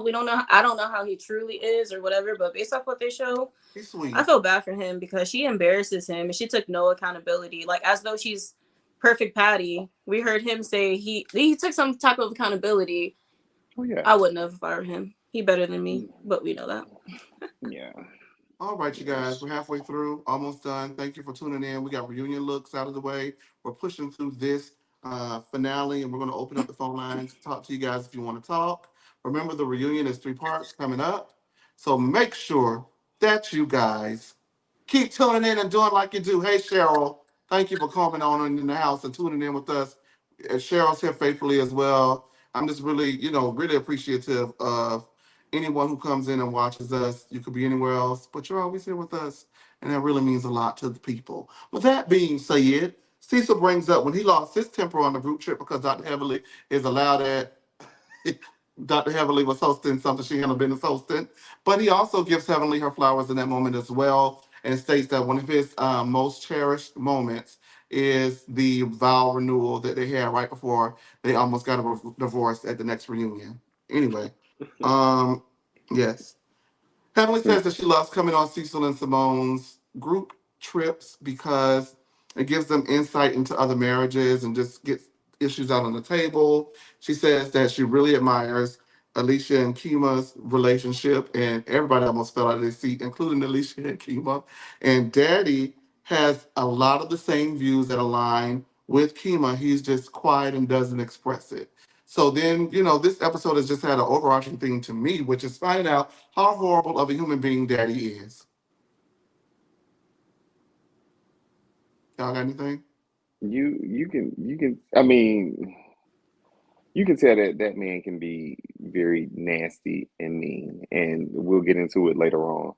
we don't know, I don't know how he truly is or whatever, but based off what they show, He's I sweet. feel bad for him because she embarrasses him and she took no accountability, like as though she's perfect Patty. We heard him say he took some type of accountability. Oh yeah. I wouldn't have fired him. He better than me, but we know that. Yeah. All right, you guys, Yes. we're halfway through, almost done. Thank you for tuning in. We got reunion looks out of the way. We're pushing through this finale, and we're going to open up the phone lines to talk to you guys if you want to talk. Remember, the reunion is 3 parts coming up, so make sure that you guys keep tuning in and doing like you do. Hey, Cheryl, thank you for coming on in the house and tuning in with us. Cheryl's here faithfully as well. I'm just really, really appreciative of anyone who comes in and watches us. You could be anywhere else, but you're always here with us, and that really means a lot to the people. With that being said, Cecil brings up when he lost his temper on the group trip because Dr. Heavily is allowed at Dr. Heavenly was hosting something she hadn't been hosting, but he also gives Heavenly her flowers in that moment as well, and states that one of his most cherished moments is the vow renewal that they had right before they almost got a divorce at the next reunion. Anyway, um, yes. Heavenly says that she loves coming on Cecil and Simone's group trips because it gives them insight into other marriages and just gets issues out on the table. She says that she really admires Alicia and Kima's relationship, and everybody almost fell out of their seat, including Alicia and Kima. And Daddy has a lot of the same views that align with Kima. He's just quiet and doesn't express it. So then, this episode has just had an overarching thing to me, which is finding out how horrible of a human being Daddy is. Y'all got anything? You can I mean you can tell that that man can be very nasty and mean, and we'll get into it later on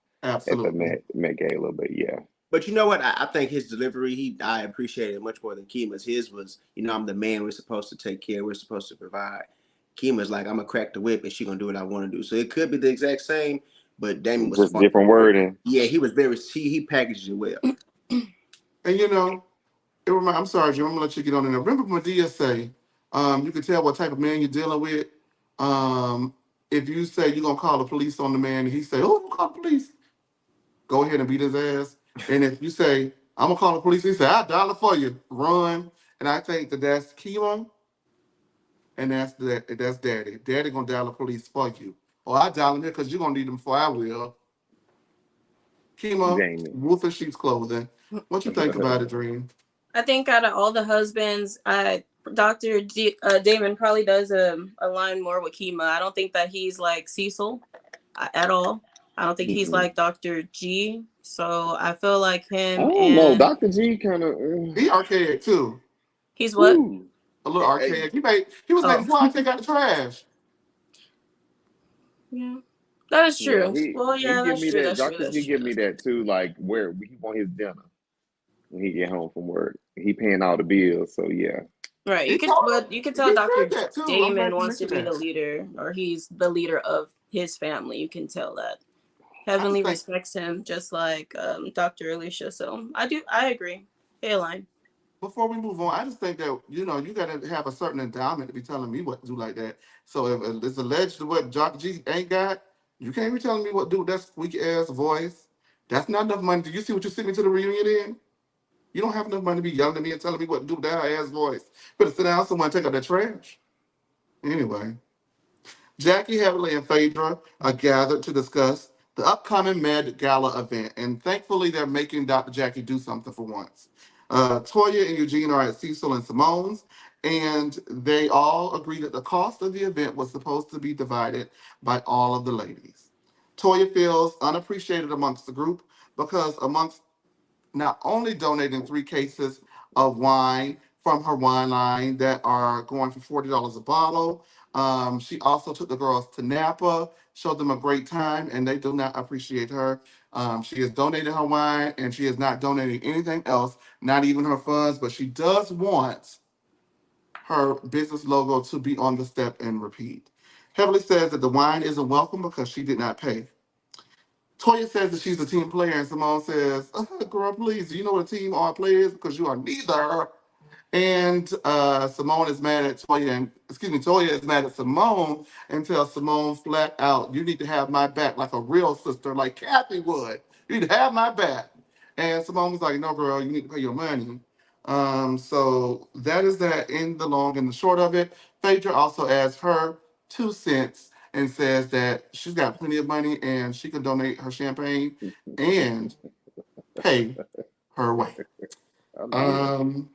at the Absolutely. Met Gala. But yeah, But you know what? I think his delivery, I appreciated it much more than Kima's. His was, I'm the man. We're supposed to take care. We're supposed to provide. Kima's like, I'm gonna crack the whip, and she gonna do what I want to do. So it could be the exact same, but Damon was just far. different wording. Yeah, he was very. He packaged it well. And I'm sorry, Jim, I'm gonna let you get on in there. Remember Medea say, you can tell what type of man you're dealing with. Um, if you say you're gonna call the police on the man, and he say, "Oh, I'm gonna call the police," go ahead and beat his ass. And if you say, "I'm gonna call the police," he say, "I'll dollar for you, run." And I think that that's Keelan, and that's Daddy. Daddy gonna dial the police for you, or I dial him here because you're gonna need them before I will. Kima, Jamie. wolf in sheep's clothing. What you think about it, Dream? I think out of all the husbands, Damon probably does align more with Kima. I don't think that he's like Cecil at all. I don't think he's Mm-mm. like Dr. G. So I feel like I him don't know. and Dr. G kind of. He archaic too. he's what? Ooh. A little archaic. He was making Oh, Quad take out the trash. yeah, that is Yeah, true. Well, he yeah, give that's me true. that. That's true. Dr. That's G true. give me that too. Like where he want his dinner when he get home from work. He paying all the bills, so yeah. Right. He told But you could he tell said Dr. that too. I'm Damon glad you wants to mentioned be that. the leader, or he's the leader of his family. You can tell that. I just Heavenly think respects him just like Dr. Alicia. So I agree. They align. before we move on, I just think that you got to have a certain endowment to be telling me what to do like that. So if it's alleged what Dr. G ain't got, you can't be telling me what to do with that squeaky ass voice. That's not enough money. Do you see what you sent me to the reunion in? You don't have enough money to be yelling at me and telling me what to do with that ass voice. Better sit down somewhere and take out that trash. Anyway. Jackie, Heavenly, and Phaedra are gathered to discuss the upcoming Med Gala event, and thankfully they're making Dr. Jackie do something for once. Toya and Eugene are at Cecil and Simone's, and they all agree that the cost of the event was supposed to be divided by all of the ladies. Toya feels unappreciated amongst the group because amongst not only donating 3 cases of wine from her wine line that are going for $40 a bottle. She also took the girls to Napa, showed them a great time, and they do not appreciate her. She has donated her wine, and she is not donating anything else, not even her funds, but she does want her business logo to be on the step and repeat. Heavenly says that the wine isn't welcome because she did not pay. Toya says that she's a team player, and Simone says, "Girl, please, do you know what a team are players? Because you are neither." And Simone is mad at Toya, and excuse me, Toya is mad at Simone and tells Simone flat out, "You need to have my back like a real sister, like Kathy would. You need to have my back." And Simone was like, "No, girl, you need to pay your money." So that is that in the long and the short of it. Phaedra also adds her 2 cents and says that she's got plenty of money and she can donate her champagne and pay her way. I'm dead. Um,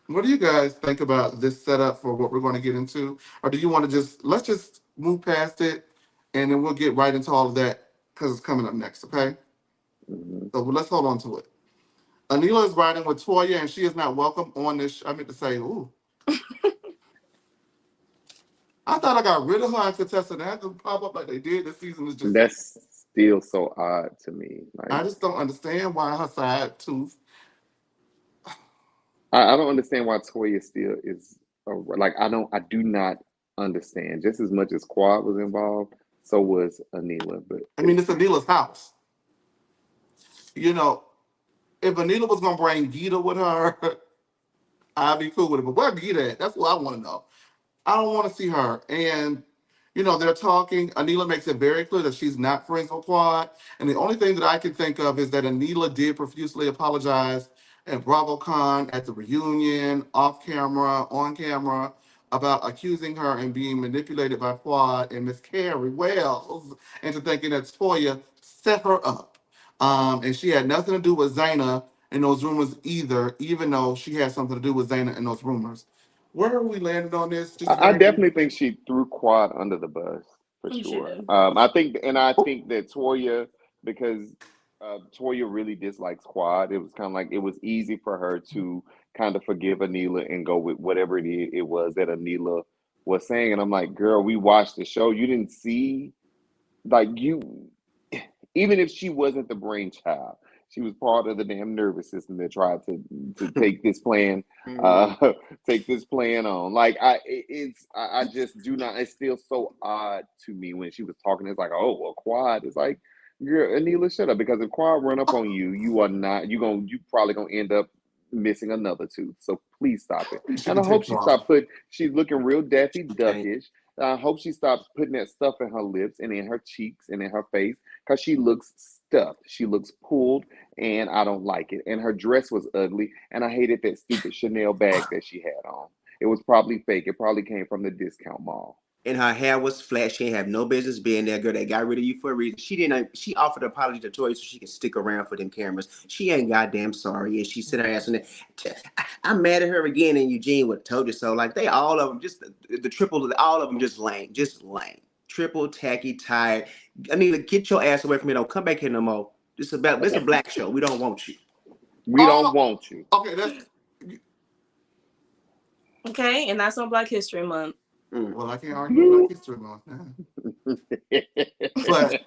what do you guys think about this setup for what we're going to get into? Or do you want to let's just move past it and then we'll get right into all of that because it's coming up next, okay? Hmm. So let's hold on to it. Anila is riding with Toya and she is not welcome on this. I meant to say, ooh, I thought I got rid of her and contestant. They had to pop up like they did this season. Is just, That's still so odd to me. I Like just don't understand why her side tooth. I don't understand why Toya still is like I do not understand. Just as much as Quad was involved, so was Anila. But I mean, it's Anila's house. You know, if Anila was going to bring Gita with her, I'd be cool with it. But where Gita at? That's what I want to know. I don't want to see her. And, they're talking. Anila makes it very clear that she's not friends with Quad. And the only thing that I can think of is that Anila did profusely apologize at BravoCon at the reunion, off camera, on camera, about accusing her and being manipulated by Quad and Miss Carrie Wells into thinking that Toya set her up. And she had nothing to do with Zaina in those rumors either, even though she had something to do with Zaina in those rumors. Where are we landed on this? Just I very definitely briefly. think she threw Quad under the bus for She sure. did. I think that Toya, because Toya really dislikes Quad, it was kind of like it was easy for her to kind of forgive Anila and go with whatever it was that Anila was saying. And I'm like, girl, we watched the show. You didn't see, like, even if she wasn't the brainchild, she was part of the damn nervous system that tried to take this plan, Mhm. uh, take this plan on. Like I just do not. It's still so odd to me when she was talking. It's like, oh well, Quad. It's like, girl, Anila, shut up. Because if Quad run up on you, you probably gonna end up missing another tooth. So please stop it. She And I can hope take she off. stopped put. She's looking real Daffy Thank Duckish. I hope she stops putting that stuff in her lips and in her cheeks and in her face because she looks stuffed. She looks pulled, and I don't like it. And her dress was ugly, and I hated that stupid Chanel bag that she had on. It was probably fake. It probably came from the discount mall. and her hair was flat. She didn't have no business being there, girl. They got rid of you for a reason. She didn't. She offered an apology to Toya so she can stick around for them cameras. She ain't goddamn sorry, and she said her ass in there. I'm mad at her again, and Eugene would have told you so. Like they all of them, just the triple, all of them just lame, triple tacky, tired. I mean, get your ass away from me. Don't come back here no more. This a black show. We don't want you. We don't want you. Okay, that's Okay, and that's on Black History Month. well, I can't argue Black History Month now. But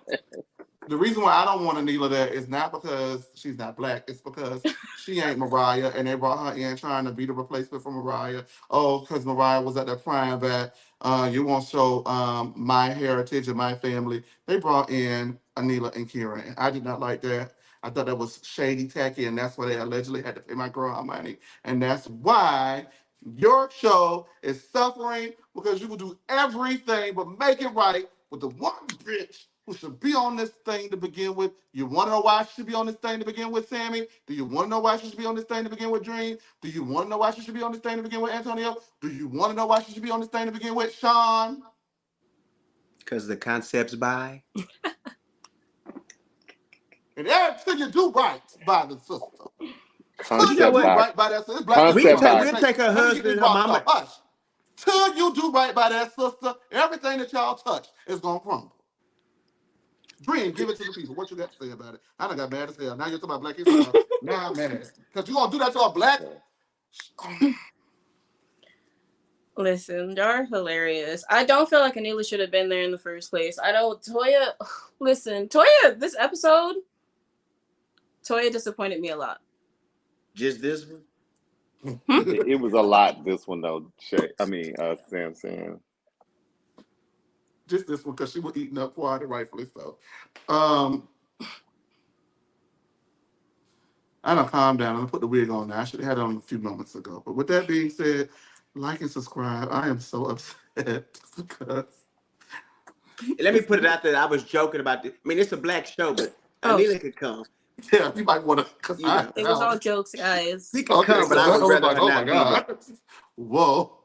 the reason why I don't want Anila there is not because she's not black. It's because she ain't Mariah, and they brought her in trying to be the replacement for Mariah. Oh, because Mariah was at that prime that you won't show my heritage and my family. They brought in Anila and Kieran, and I did not like that. I thought that was shady, tacky, and that's why they allegedly had to pay my girl her money. And that's why your show is suffering because you will do everything but make it right with the one bitch who should be on this thing to begin with. You want to know why she should be on this thing to begin with, Sammy? Do you want to know why she should be on this thing to begin with, Dream? Do you want to know why she should be on this thing to begin with, Antonio? Do you want to know why she should be on this thing to begin with, Sean? Because the concept's by. And until you do right by the sister. Till you Concept do by. right by that sister. Concept by. We'll take her husband and her mama. Hush. Till you do right by that sister, everything that y'all touch is going to crumble. Dream, give it to the people. What you got to say about it? I done got mad as hell. Now you're talking about Black History Month. Now I'm mad. Because you going to do that to a black... Listen, y'all are hilarious. I don't feel like Anila should have been there in the first place. I don't... Toya... Listen, Toya, this episode... Toya disappointed me a lot. Just this one? It was a lot, this one, though, Sam. Just this one, because she was eating up quite rightfully so. I don't calm down. I'm going to put the wig on now. I should have had it on a few moments ago. But with that being said, like and subscribe. I am so upset because... Let me put it out there. I was joking about this. I mean, it's a black show, but Anila could come. Yeah, you might want to... It was all jokes, guys. He could come, but I would rather her not be there. Whoa.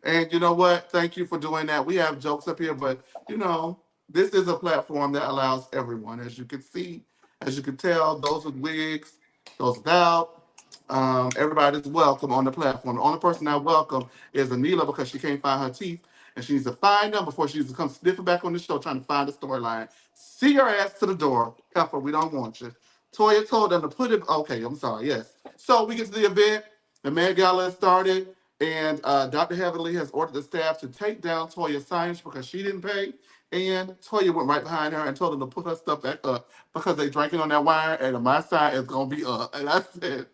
And you know what? Thank you for doing that. We have jokes up here, but you know, this is a platform that allows everyone. As you can see, as you can tell, those with wigs, those without, everybody's welcome on the platform. The only person I welcome is Anila because she can't find her teeth. And she needs to find them before she needs to come sniffing back on the show trying to find the storyline. See your ass to the door. Heifer, we don't want you. Toya told them to put it... Okay, I'm sorry, yes. So we get to the event. The Met Gala started. And Dr. Heavenly has ordered the staff to take down Toya's signage because she didn't pay. And Toya went right behind her and told them to put her stuff back up because they drinking on that wine and my side is going to be up. And I said,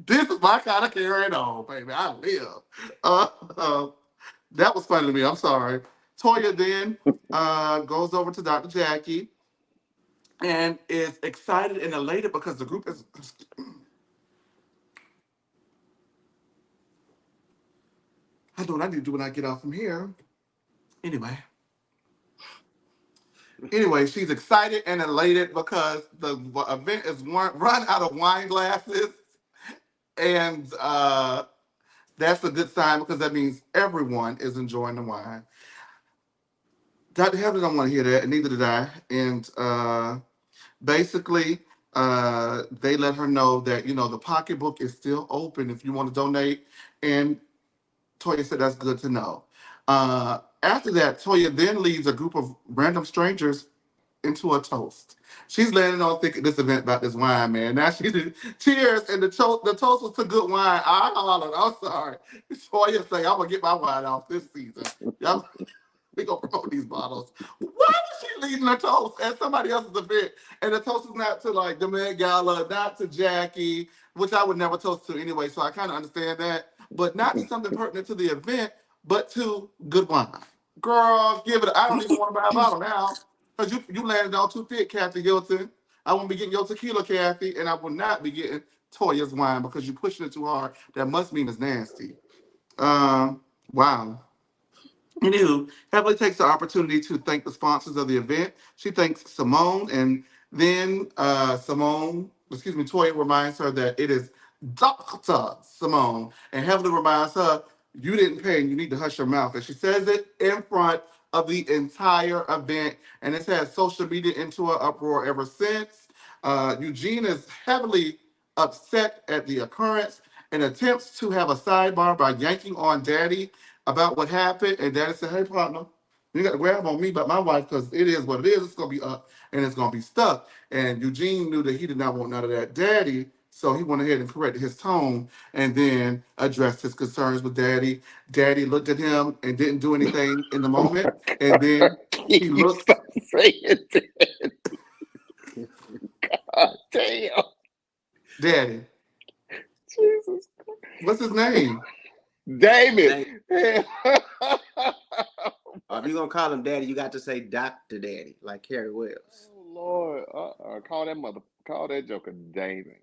this is my kind of carrying on, baby. I live. That was funny to me. I'm sorry. Toya then goes over to Dr. Jackie and is excited and elated because the group is... I know what I need to do when I get off from here. Anyway, she's excited and elated because the event is run out of wine glasses. And that's a good sign because that means everyone is enjoying the wine. Dr. Heaven don't want to hear that, and neither did I. And basically, they let her know that, you know, the pocketbook is still open if you want to donate. And Toya said that's good to know. After that, Toya then leads a group of random strangers into a toast. She's landing on thinking this event about this wine, man. Now she did cheers, and the toast was to good wine. I hollered, I'm sorry. Toya say, I'm going to get my wine off this season. Y'all, we going to promote these bottles. Why was she leading a toast at somebody else's event? And the toast is not to like the Met Gala, not to Jackie, which I would never toast to anyway, so I kind of understand that. But not to something pertinent to the event, but to good wine. Girl, give it. I don't even want to buy a bottle now. Because you landed on too thick, Kathy Hilton. I won't be getting your tequila, Kathy, and I will not be getting Toya's wine because you're pushing it too hard. That must mean it's nasty. Wow. Anywho, Heavenly takes the opportunity to thank the sponsors of the event. She thanks Simone, and then Toya reminds her that it is Dr. Simone, and Heavenly reminds her, you didn't pay and you need to hush your mouth. And she says it in front of the entire event, and it's had social media into an uproar ever since. Eugene is heavily upset at the occurrence and attempts to have a sidebar by yanking on Daddy about what happened. And Daddy said, "Hey, partner, you got to grab on me about my wife because it is what it is. It's going to be up and it's going to be stuck." And Eugene knew that he did not want none of that Daddy. So he went ahead and corrected his tone and then addressed his concerns with Daddy. Daddy looked at him and didn't do anything in the Oh moment. my And God. then Can he you looks, stop saying that? God damn. Daddy, Jesus. what's his name? David. Thank if you're gonna call him daddy, you got to say Dr. Daddy, like Carrie Wells. Oh Lord. Call that joker David.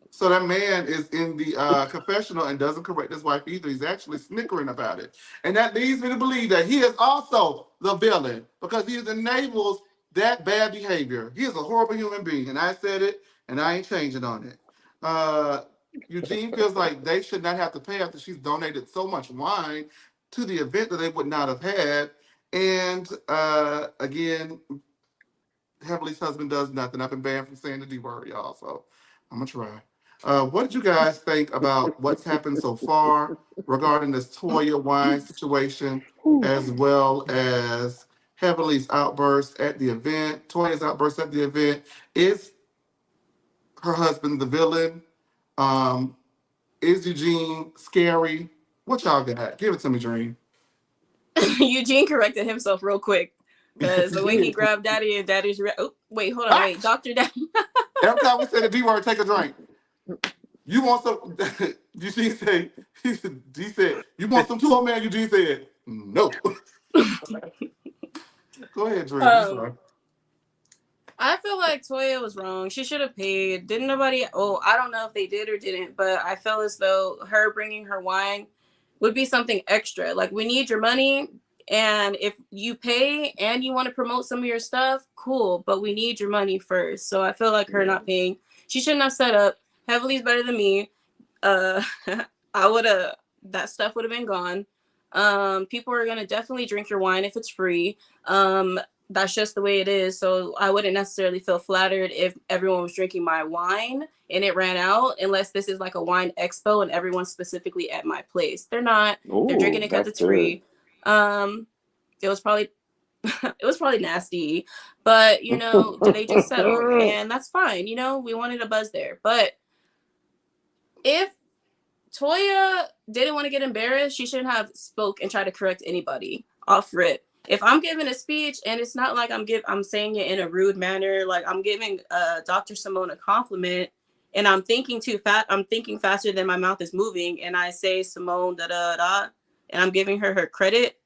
So that man is in the confessional and doesn't correct his wife either. He's actually snickering about it. And that leads me to believe that he is also the villain because he enables that bad behavior. He is a horrible human being. And I said it, and I ain't changing on it. Eugene feels like they should not have to pay after she's donated so much wine to the event that they would not have had. And again, Heavenly's husband does nothing. I've been banned from saying the D word, y'all, so I'm gonna try. What did you guys think about what's happened so far regarding this Toya wine situation, as well as Heavenly's outburst at the event? Toya's outburst at the event. Is her husband the villain? Um, is Eugene scary? What y'all got? Give it to me, Dream. Eugene corrected himself real quick Yes, because he the way he did. grabbed Daddy and Daddy's oh wait, hold on, Ah! wait, Dr. Daddy. Every time we say the D word, take a drink. You want some? Eugene said, he said, you want some too, old man? Eugene said, no. Go ahead, Dream. I'm um sorry. I feel like Toya was wrong. She should have paid. Didn't nobody? Oh, I don't know if they did or didn't, but I feel as though her bringing her wine would be something extra. Like, we need your money, and if you pay and you want to promote some of your stuff, cool. But we need your money first. So I feel like her Yeah. not paying. She shouldn't have set up. Heavenly's better than me. Uh, I would have. That stuff would have been gone. People are gonna definitely drink your wine if it's free. That's just the way it is. So I wouldn't necessarily feel flattered if everyone was drinking my wine and it ran out, unless this is like a wine expo and everyone's specifically at my place. They're not. They're drinking Oh, it because that's it's good. free. It was probably it was probably nasty, but they just settled, and that's fine. We wanted a buzz there, but if Toya didn't want to get embarrassed, she shouldn't have spoke and tried to correct anybody off rip. If I'm giving a speech and it's not like I'm saying it in a rude manner, like I'm giving Dr. Simone a compliment and I'm thinking too fast, I'm thinking faster than my mouth is moving, and I say Simone da da da, and I'm giving her credit.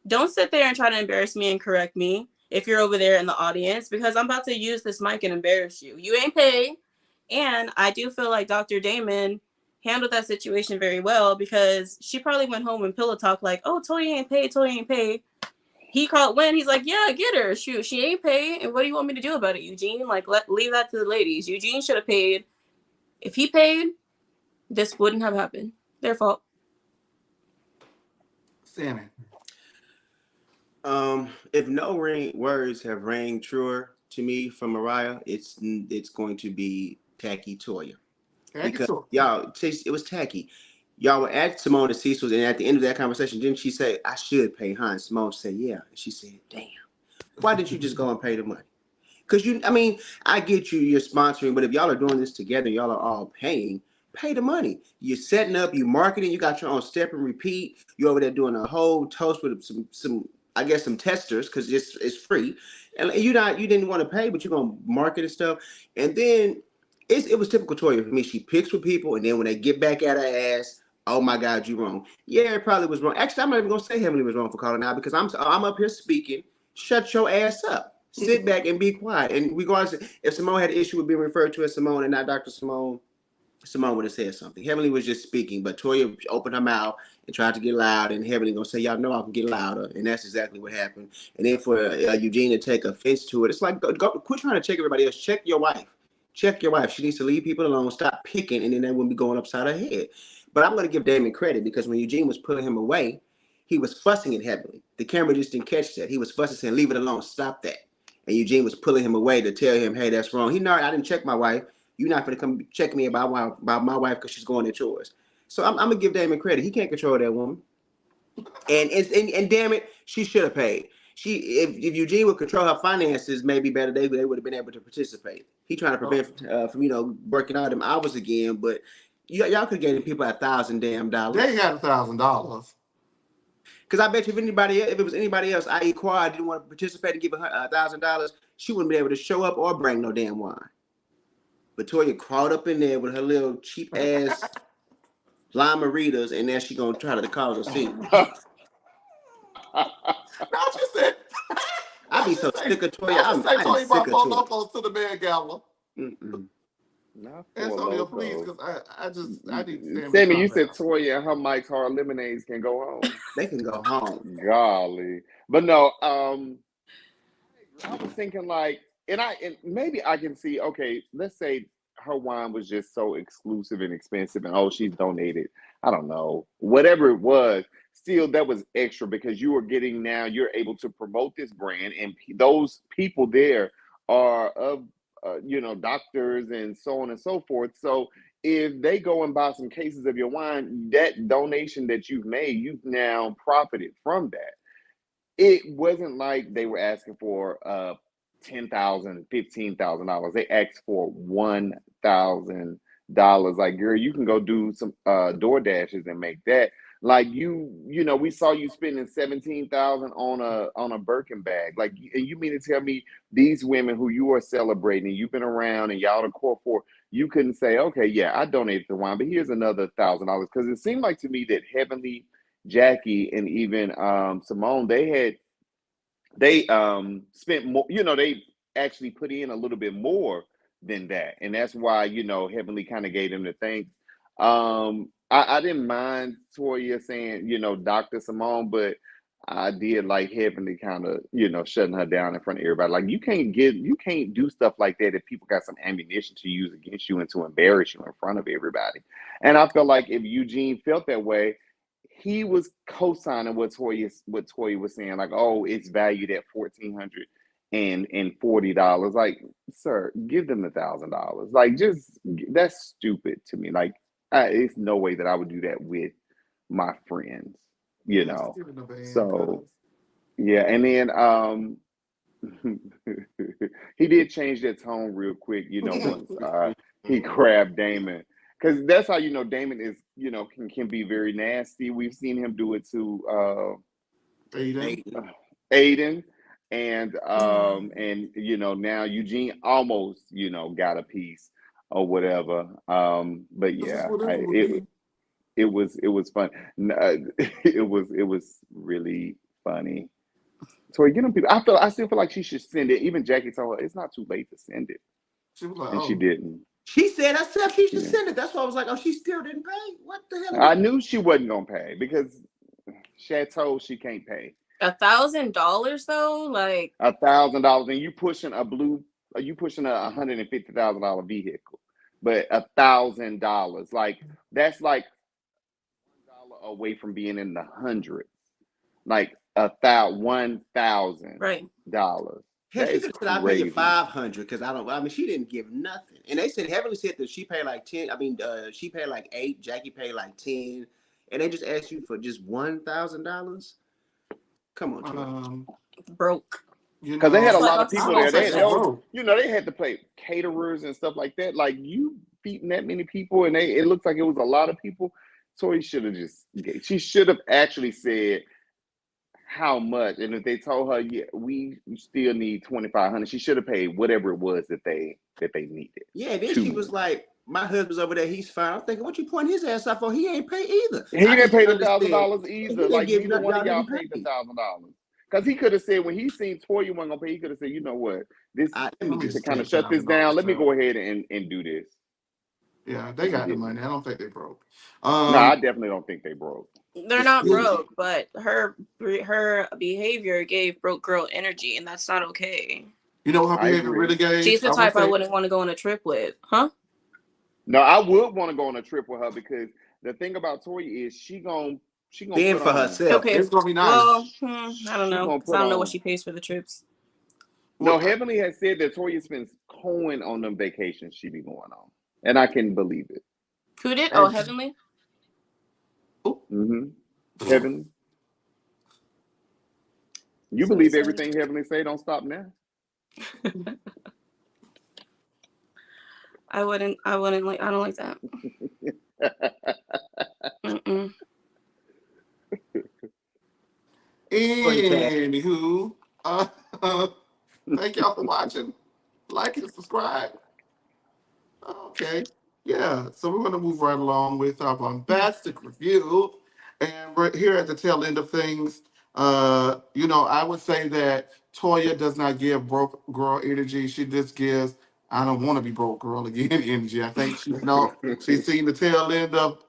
Don't sit there and try to embarrass me and correct me if you're over there in the audience, because I'm about to use this mic and embarrass you. You ain't paid. And I do feel like Dr. Damon handled that situation very well, because she probably went home and pillow talk like, oh, Toya ain't paid, Toya ain't paid. He called Lynn. He's like, yeah, get her. Shoot, she ain't paid. And what do you want me to do about it, Eugene? Like, leave that to the ladies. Eugene should have paid. If he paid, this wouldn't have happened. Their fault. Sammy. If no words have rang truer to me from Mariah, it's going to be tacky Toya, Thank you, because too. y'all, it was tacky. Y'all were at Simone and Cecil's, and at the end of that conversation, didn't she say, I should pay, huh? And Simone said, yeah. And she said, damn, why didn't you just go and pay the money? Because I get you're sponsoring, but if y'all are doing this together, y'all are all paying, pay the money. You're setting up, you marketing, you got your own step and repeat. You're over there doing a whole toast with some I guess some testers, because it's free. And you didn't want to pay, but you're gonna market and stuff. And then it was typical Toya for me. She picks with people, and then when they get back at her ass, oh my God, you wrong. Yeah, it probably was wrong. Actually, I'm not even gonna say Heavenly was wrong for calling out, because I'm up here speaking. Shut your ass up. Sit back and be quiet. And regardless, if Simone had an issue with being referred to as Simone and not Dr. Simone, Simone would have said something. Heavenly was just speaking, but Toya opened her mouth and tried to get loud, and Heavenly gonna say, "Y'all know I can get louder," and that's exactly what happened. And then for Eugene to take offense to it, it's like, quit trying to check everybody else. Check your wife. Check your wife. She needs to leave people alone. Stop picking, and then they wouldn't be going upside her head. But I'm gonna give Damon credit, because when Eugene was pulling him away, he was fussing at Heavenly. The camera just didn't catch that. He was fussing, saying, "Leave it alone, stop that." And Eugene was pulling him away to tell him, "Hey, that's wrong." He know I didn't check my wife. You're not gonna come check me about my wife because she's going at yours. So I'm gonna give Damon credit. He can't control that woman. And damn it, she should have paid. If Eugene would control her finances, maybe better they would have been able to participate. He trying to prevent from working all them hours again, but y'all could get people $1,000 damn dollars. They got $1,000. Because I bet you if it was anybody else, i.e. Quad, didn't want to participate and give her $1,000, she wouldn't be able to show up or bring no damn wine. But Toya crawled up in there with her little cheap ass lime maritas, and then she gonna try to cause a scene. Not you said. I be so sick of Toya. I'm sick of Toya. Four Locos to the man Gala. Antonio, please, because I need to stand. Sammy, you said Toya and her Mike's Hard Lemonades can go home. They can go home. Golly. But no, I was thinking like, and maybe I can see, okay, let's say her wine was just so exclusive and expensive and she's donated, I don't know, whatever it was, still that was extra because you're able to promote this brand, and those people there are of doctors and so on and so forth. So if they go and buy some cases of your wine, that donation that you've made, you've now profited from that. It wasn't like they were asking for $10,000, $15,000. They asked for $1,000. Like, girl, you can go do some door dashes and make that. Like we saw you spending $17,000 on a Birkin bag. Like, and you mean to tell me these women who you are celebrating, you've been around and y'all the core for, you couldn't say, okay, yeah, I donated the wine, but here's another $1,000, because it seemed like to me that Heavenly, Jackie, and even Simone, they spent more. They actually put in a little bit more than that, and that's why Heavenly kind of gave them the thanks. I didn't mind Toya saying, Dr. Simone, but I did like Heavenly kind of, shutting her down in front of everybody. Like, you can't do stuff like that if people got some ammunition to use against you and to embarrass you in front of everybody. And I felt like if Eugene felt that way, he was co-signing what Toya was saying, like, oh, it's valued at $1,440. Like, sir, give them $1,000. Like, just, that's stupid to me. Like, it's no way that I would do that with my friends, So, yeah, and then he did change that tone real quick, once he grabbed Damon, because that's how Damon is, can be very nasty. We've seen him do it to Aiden, and now Eugene almost got a piece or whatever. But yeah, it was fun. It was really funny. So get them people. I still feel like she should send it. Even Jackie told her it's not too late to send it. She was like, and she didn't. She said herself she should send it. That's why I was like, oh, she still didn't pay. What the hell? I knew she wasn't gonna pay because Chateau, she can't pay. $1,000 though, like $1,000, and you pushing a $150,000 vehicle, but $1,000, like that's like $1 away from being in the hundreds, like $1,000. Right. Hell, she could have said, I'll pay you $500 because she didn't give nothing. And they said Heavenly said that she paid like 10. She paid like 8. Jackie paid like 10, and they just asked you for just $1,000. Come on, broke. Because they had a lot of people there. They had to pay caterers and stuff like that. Like, you feeding that many people, and it looks like it was a lot of people. So she should have actually said how much, and if they told her, yeah, we still need $2,500, she should have paid whatever it was that they needed. Yeah, then she was like, my husband's over there, he's fine. I'm thinking, what you pointing his ass out for? He ain't pay either. He didn't pay the $1,000 either. Like, neither one of y'all paid the $1,000. Because he could have said, when he seen Toya wasn't gonna pay, he could have said, you know what, this to kind of shut this down, let me go ahead and do this. Yeah, they got the money. I don't think they broke. No, I definitely don't think they broke. They're not broke, but her behavior gave broke girl energy, and that's not okay. You know what her behavior really gave? She's the type I wouldn't want to go on a trip with, huh? No, I would want to go on a trip with her, because the thing about Toya is she she gonna Being put for on? herself. Okay. It's gonna be Well, nice. I don't She know gonna because put I don't know what on? she pays for the trips. No, Well, Heavenly has said that Toya spends coin on them vacations she be going on, and I can believe it. Who did? Oh, and Heavenly. oop, Mm-hmm. Heavenly, you So he believe said. everything Heavenly say? Don't stop now. I wouldn't. I wouldn't like. I don't like that. Mm-mm. Toya Cat. anywho, uh, thank y'all for watching. Like and subscribe. Okay. Yeah. So we're gonna move right along with our bombastic review. And we're here at the tail end of things. I would say that Toya does not give broke girl energy. She just gives I don't want to be broke girl again energy. I think she's seen the tail end of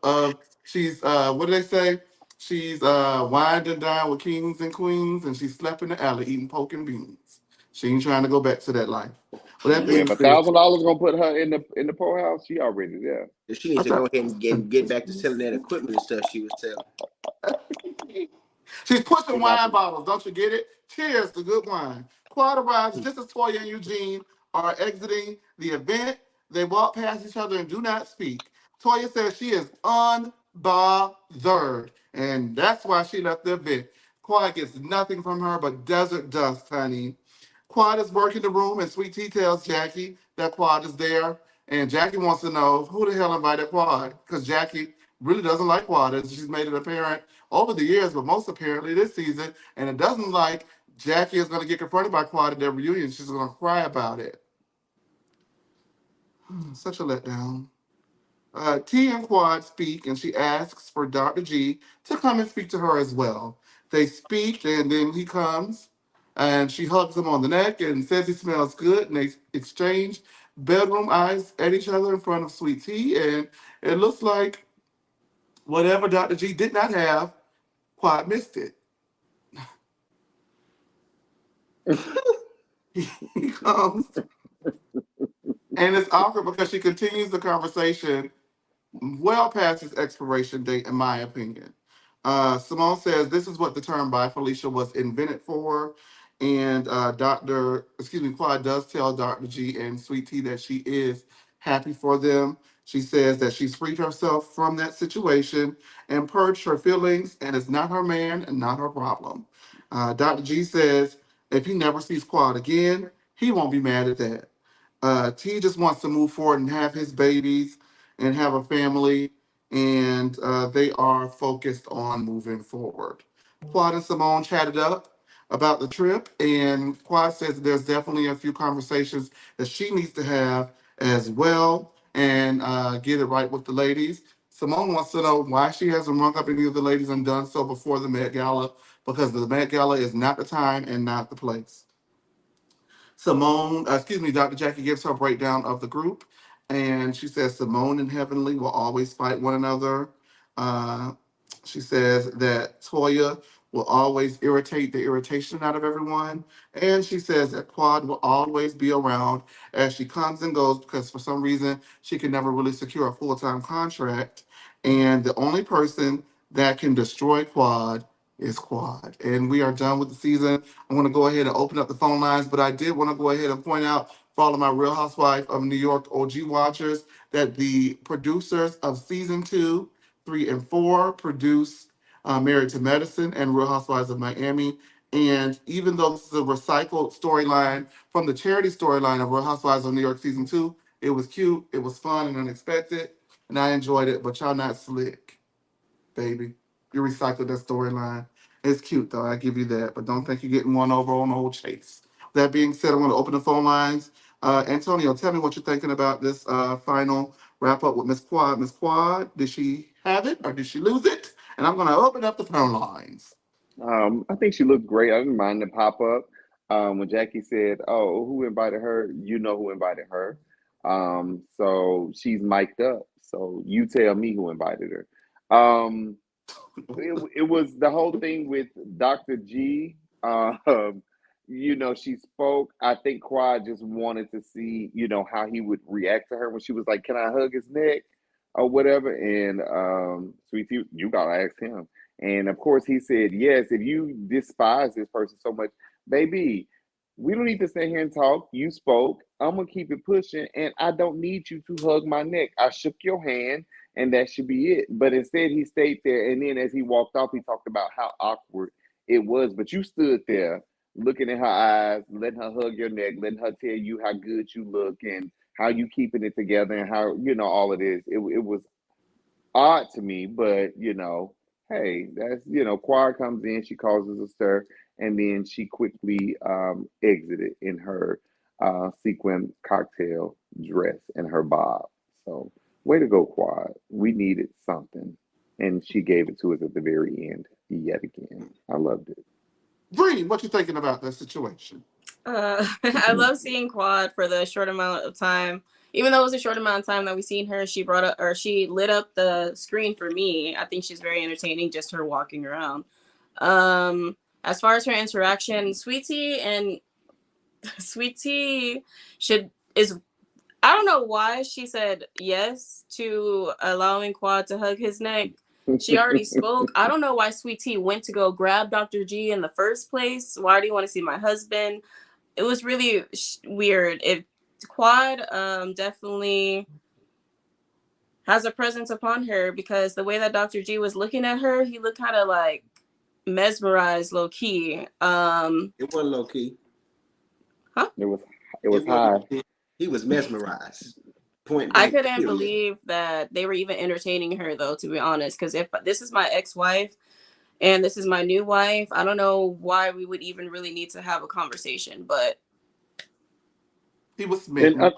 she's what do they say? She's wined and dined with kings and queens and she slept in the alley eating poke and beans. She ain't trying to go back to that life. With that Yeah, being if a said, $1,000 gonna put her in the poorhouse, she already there. She needs I to go thought ahead and get back to selling that equipment and stuff she was selling. she's She pushing about wine to. bottles. Don't you get it? Cheers to good wine. Quad arrives just as Toya and Eugene are exiting the event. They walk past each other and do not speak. Toya says she is unbothered, and that's why she left the event. Quad gets nothing from her but desert dust, honey. Quad is working the room, and Sweet Tea tells Jackie that Quad is there. And Jackie wants to know who the hell invited Quad, because Jackie really doesn't like Quad, as she's made it apparent over the years, but most apparently this season. And it doesn't like Jackie is going to get confronted by Quad at their reunion. She's going to cry about it. Such a letdown. T and Quad speak, and she asks for Dr. G to come and speak to her as well. They speak, and then he comes, and she hugs him on the neck and says he smells good, and they exchange bedroom eyes at each other in front of Sweet Tea, and it looks like whatever Dr. G did not have, Quad missed it. He comes, and it's awkward because she continues the conversation well past its expiration date, in my opinion. Simone says this is what the term "by Felicia" was invented for, and Quad does tell Dr. G and Sweet Tea that she is happy for them. She says that she's freed herself from that situation and purged her feelings, and it's not her man and not her problem. Dr. G says if he never sees Quad again, he won't be mad at that. T just wants to move forward and have his babies and have a family, and they are focused on moving forward. Quad and Simone chatted up about the trip, and Quad says that there's definitely a few conversations that she needs to have as well and get it right with the ladies. Simone wants to know why she hasn't rung up any of the ladies and done so before the Met Gala, because the Met Gala is not the time and not the place. Dr. Jackie gives her breakdown of the group, and she says Simone and Heavenly will always fight one another. Uh, she says that Toya will always irritate the irritation out of everyone, and she says that Quad will always be around as she comes and goes because for some reason she can never really secure a full-time contract, and the only person that can destroy Quad is Quad. And we are done with the season. I want to go ahead and open up the phone lines, but I did want to go ahead and point out for all of my Real Housewife of New York OG watchers that the producers of season 2, 3, and 4 produce Married to Medicine and Real Housewives of Miami. And even though this is a recycled storyline from the charity storyline of Real Housewives of New York season 2, it was cute, it was fun and unexpected, and I enjoyed it, but y'all not slick, baby. You recycled that storyline. It's cute though, I give you that. But don't think you're getting one over on old Chase. That being said, I'm going to open the phone lines. Antonio, tell me what you're thinking about this final wrap up with Miss Quad. Miss Quad, did she have it or did she lose it? And I'm going to open up the phone lines. I think she looked great. I didn't mind the pop up. When Jackie said, "Oh, who invited her?" You know who invited her. So she's mic'd up. So you tell me who invited her. It was the whole thing with Dr. G. She spoke. I think Quad just wanted to see, how he would react to her when she was like, "Can I hug his neck?" or whatever. And Sweet Tea, you gotta ask him. And of course, he said, yes, if you despise this person so much, baby, we don't need to sit here and talk. You spoke. I'm going to keep it pushing, and I don't need you to hug my neck. I shook your hand, and that should be it. But instead, he stayed there. And then as he walked off, he talked about how awkward it was. But you stood there looking in her eyes, letting her hug your neck, letting her tell you how good you look and how you keeping it together and how, all it is. It was odd to me, but hey, that's Quad comes in, she causes a stir, and then she quickly exited in her sequin cocktail dress and her bob. So way to go, Quad. We needed something, and she gave it to us at the very end yet again. I loved it. Dream, what you thinking about that situation? I love seeing Quad for the short amount of time. Even though it was a short amount of time that we seen her, she brought up or she lit up the screen for me. I think she's very entertaining, just her walking around. As far as her interaction, Sweetie should is I don't know why she said yes to allowing Quad to hug his neck. She already spoke. I don't know why Sweet Tea went to go grab Dr. G in the first place. Why do you want to see my husband? It was really weird. It Quad definitely has a presence upon her because the way that Dr. G was looking at her, he looked kind of like mesmerized, low key. It wasn't low key. Huh? It was high. He was mesmerized. Point I blank. couldn't Period. believe that they were even entertaining her, though, to be honest. Because if this is my ex-wife and this is my new wife, I don't know why we would even really need to have a conversation. But He was And smitten.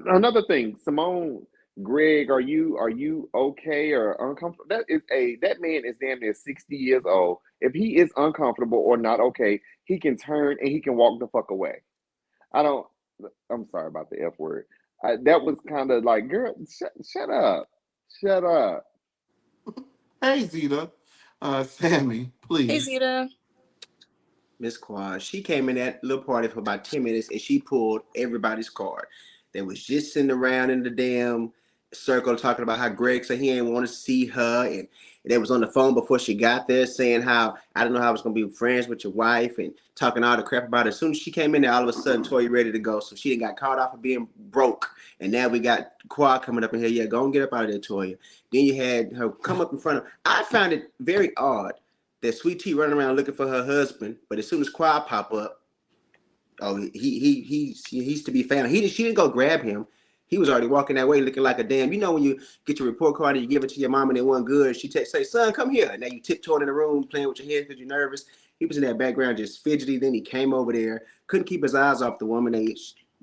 another thing, Simone, Greg, are you okay or uncomfortable? That man is damn near 60 years old. If he is uncomfortable or not okay, he can turn and he can walk the fuck away. I don't. I'm sorry about the F word. That was kind of like, girl, shut up, shut up. Hey, Zeta. Sammy, hey, please. Zeta. Miss Quad, she came in that little party for about 10 minutes and she pulled everybody's card. They was just sitting around in the damn circle talking about how Greg said he ain't want to see her, and they was on the phone before she got there saying how I don't know how I was gonna be friends with your wife and talking all the crap about it. As soon as she came in there, all of a sudden Toya ready to go. So she didn't got caught off of being broke. And now we got Quad coming up in here. Yeah, go and get up out of there, Toya. Then you had her come up in front of I found it very odd that Sweet Tea running around looking for her husband, but as soon as Quad pop up, oh he's to be found. She didn't go grab him. He was already walking that way looking like a damn. You know when you get your report card and you give it to your mom and it wasn't good, she say, son, come here. And now you tiptoeing in the room playing with your head because you're nervous. He was in that background just fidgety. Then he came over there, couldn't keep his eyes off the woman. They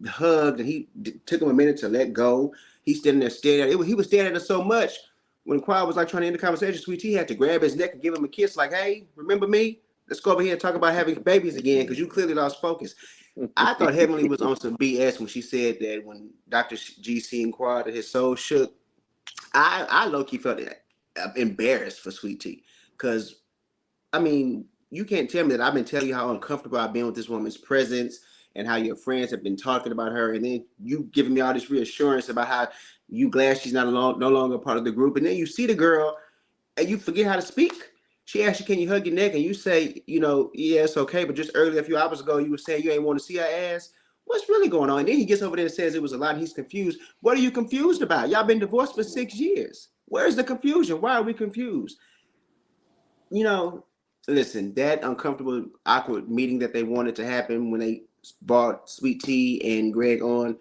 hugged and took him a minute to let go. He's standing there staring at it. He was staring at her so much when Quad was like trying to end the conversation, Sweet Tea had to grab his neck and give him a kiss like, hey, remember me? Let's go over here and talk about having babies again because you clearly lost focus. I thought Heavenly was on some BS when she said that when Dr. G seen Quad that his soul shook. I low-key felt embarrassed for Sweet Tea because, I mean, you can't tell me that I've been telling you how uncomfortable I've been with this woman's presence and how your friends have been talking about her, and then you giving me all this reassurance about how you glad she's no longer part of the group, and then you see the girl and you forget how to speak. She asks you, can you hug your neck? And you say, yeah, it's okay. But just earlier, a few hours ago, you were saying you ain't want to see her ass. What's really going on? And then he gets over there and says it was a lot. And he's confused. What are you confused about? Y'all been divorced for 6 years. Where's the confusion? Why are we confused? Listen, that uncomfortable, awkward meeting that they wanted to happen when they brought Sweet Tea and Greg on,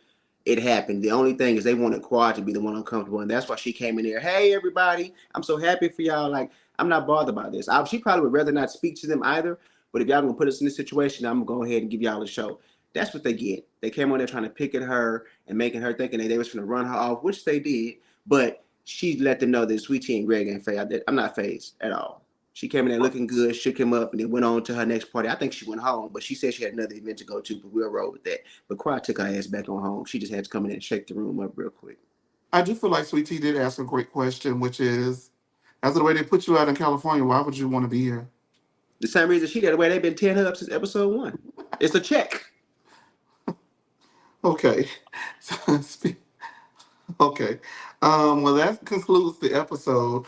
it happened. The only thing is they wanted Quad to be the one uncomfortable, and that's why she came in there. Hey, everybody, I'm so happy for y'all. Like, I'm not bothered by this. She probably would rather not speak to them either, but if y'all gonna put us in this situation, I'm gonna go ahead and give y'all a show. That's what they get. They came on there trying to pick at her and making her thinking that they was gonna run her off, which they did, but she let them know that Sweet Tea and Greg ain't phased. I'm not phased at all. She came in there looking good, shook him up, and then went on to her next party. I think she went home, but she said she had another event to go to, but we'll roll with that. But Quad took her ass back on home. She just had to come in and shake the room up real quick. I do feel like Sweet Tea did ask a great question, which is, as of the way they put you out in California, why would you want to be here? The same reason she got away. They've been tearing her up since episode 1. It's a check. Okay. Okay. Well, that concludes the episode.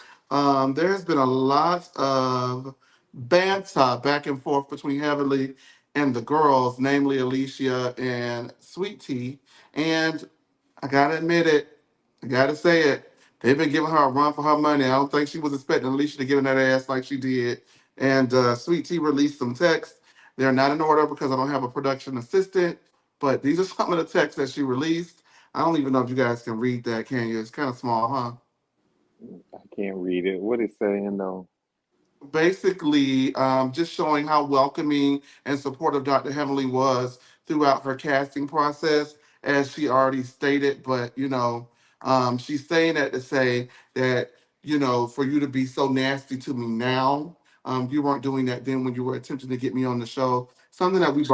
There's been a lot of banter back and forth between Heavenly and the girls, namely Alicia and Sweet Tea. And I gotta admit it, I gotta say it. They've been giving her a run for her money. I don't think she was expecting Alicia to get in that ass like she did. And Sweet Tea released some texts. They're not in order because I don't have a production assistant, but these are some of the texts that she released. I don't even know if you guys can read that, can you? It's kind of small, huh? I can't read it. What it's saying though? Basically just showing how welcoming and supportive Dr. Heavenly was throughout her casting process, as she already stated. But, she's saying that to say that, for you to be so nasty to me now, you weren't doing that then when you were attempting to get me on the show. Something that we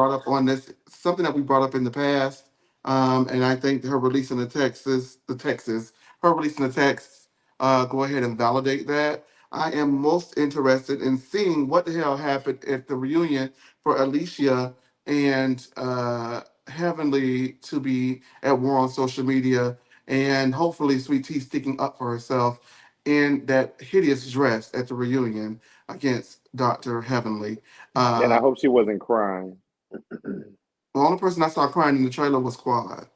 brought up in the past. And I think her releasing her releasing the texts, go ahead and validate that. I am most interested in seeing what the hell happened at the reunion for Alicia and Heavenly to be at war on social media, and hopefully Sweet Tea sticking up for herself in that hideous dress at the reunion against Dr. Heavenly. And I Uh, hope she wasn't crying. the only person I saw crying in the trailer was Quad.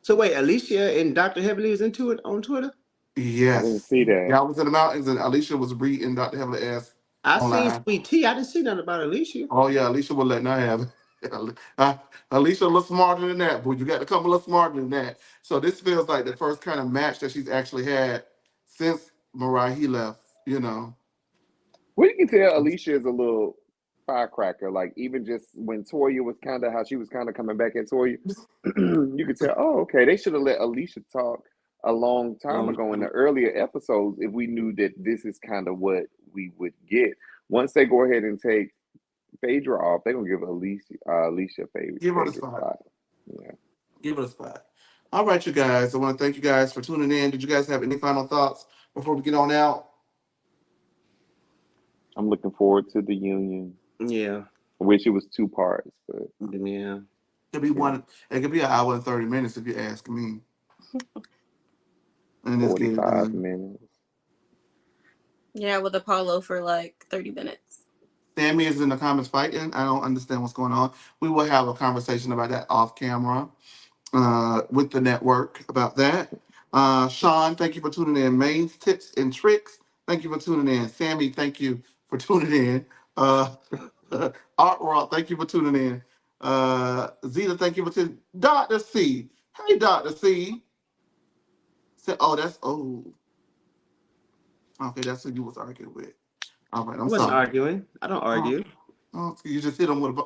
So wait, Alicia and Dr. Heavenly is into it on Twitter? I didn't Yes. see that. Y'all was in the mountains and Alicia was reading Dr. Heavenly ass I seen online. Sweet Tea. I didn't see nothing about Alicia. Oh yeah, Alicia will let not have it. Alicia a little smarter than that, boy. You got to come a little smarter than that. So this feels like the first kind of match that she's actually had since Mariah he left. You know. Well, you can tell Alicia is a little firecracker. Like even just when Toya was kind of how she was kind of coming back at Toya, you could tell. Oh, okay, they should have let Alicia talk a long time ago in the earlier episodes if we knew that this is kind of what we would get. Once they go ahead and take Phaedra off, they're gonna give Alicia Give her the Phaedra spot. spot. Yeah, Give her the spot. All right, you guys. I want to thank you guys for tuning in. Did you guys have any final thoughts before we get on out? I'm looking forward to the union. Yeah. I wish it was two parts, but Yeah. It could be yeah, one. It could be an hour and 30 minutes if you ask me. And just get it 45 done. minutes. Yeah, with Apollo for like 30 minutes. Sammy is in the comments fighting. I don't understand what's going on. We will have a conversation about that off camera with the network about that. Sean, thank you for tuning in. Main's tips and tricks. Thank you for tuning in. Sammy, thank you for tuning in. Uh, Art Raw, thank you for tuning in. Zeta, thank you for tuning in. Dr. C. Hey, Dr. C. Oh, that's okay. That's who you was arguing with. All right, I I'm wasn't sorry. arguing. I don't Oh, argue. you just hit him with a.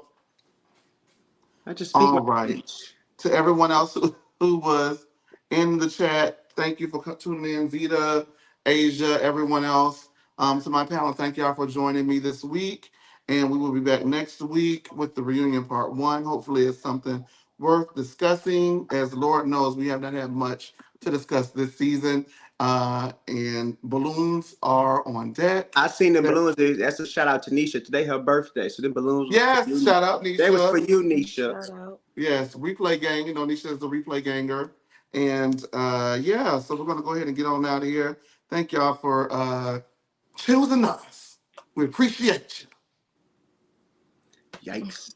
I just speak my All right. speech. To everyone else who was in the chat, thank you for tuning in. Zeta, Asia, everyone else. To my panel, thank y'all for joining me this week. And we will be back next week with the reunion part one. Hopefully, it's something worth discussing. As the Lord knows, we have not had much to discuss this season. And balloons are on deck. I seen the balloons. That's a shout out to Nisha. Today her birthday. So the balloons was for Yes, you. shout out, They was for Nisha. you, Nisha. Shout out. Yes, replay gang. Nisha is the replay ganger. And yeah, so we're gonna go ahead and get on out of here. Thank y'all for choosing us. We appreciate you. Yikes.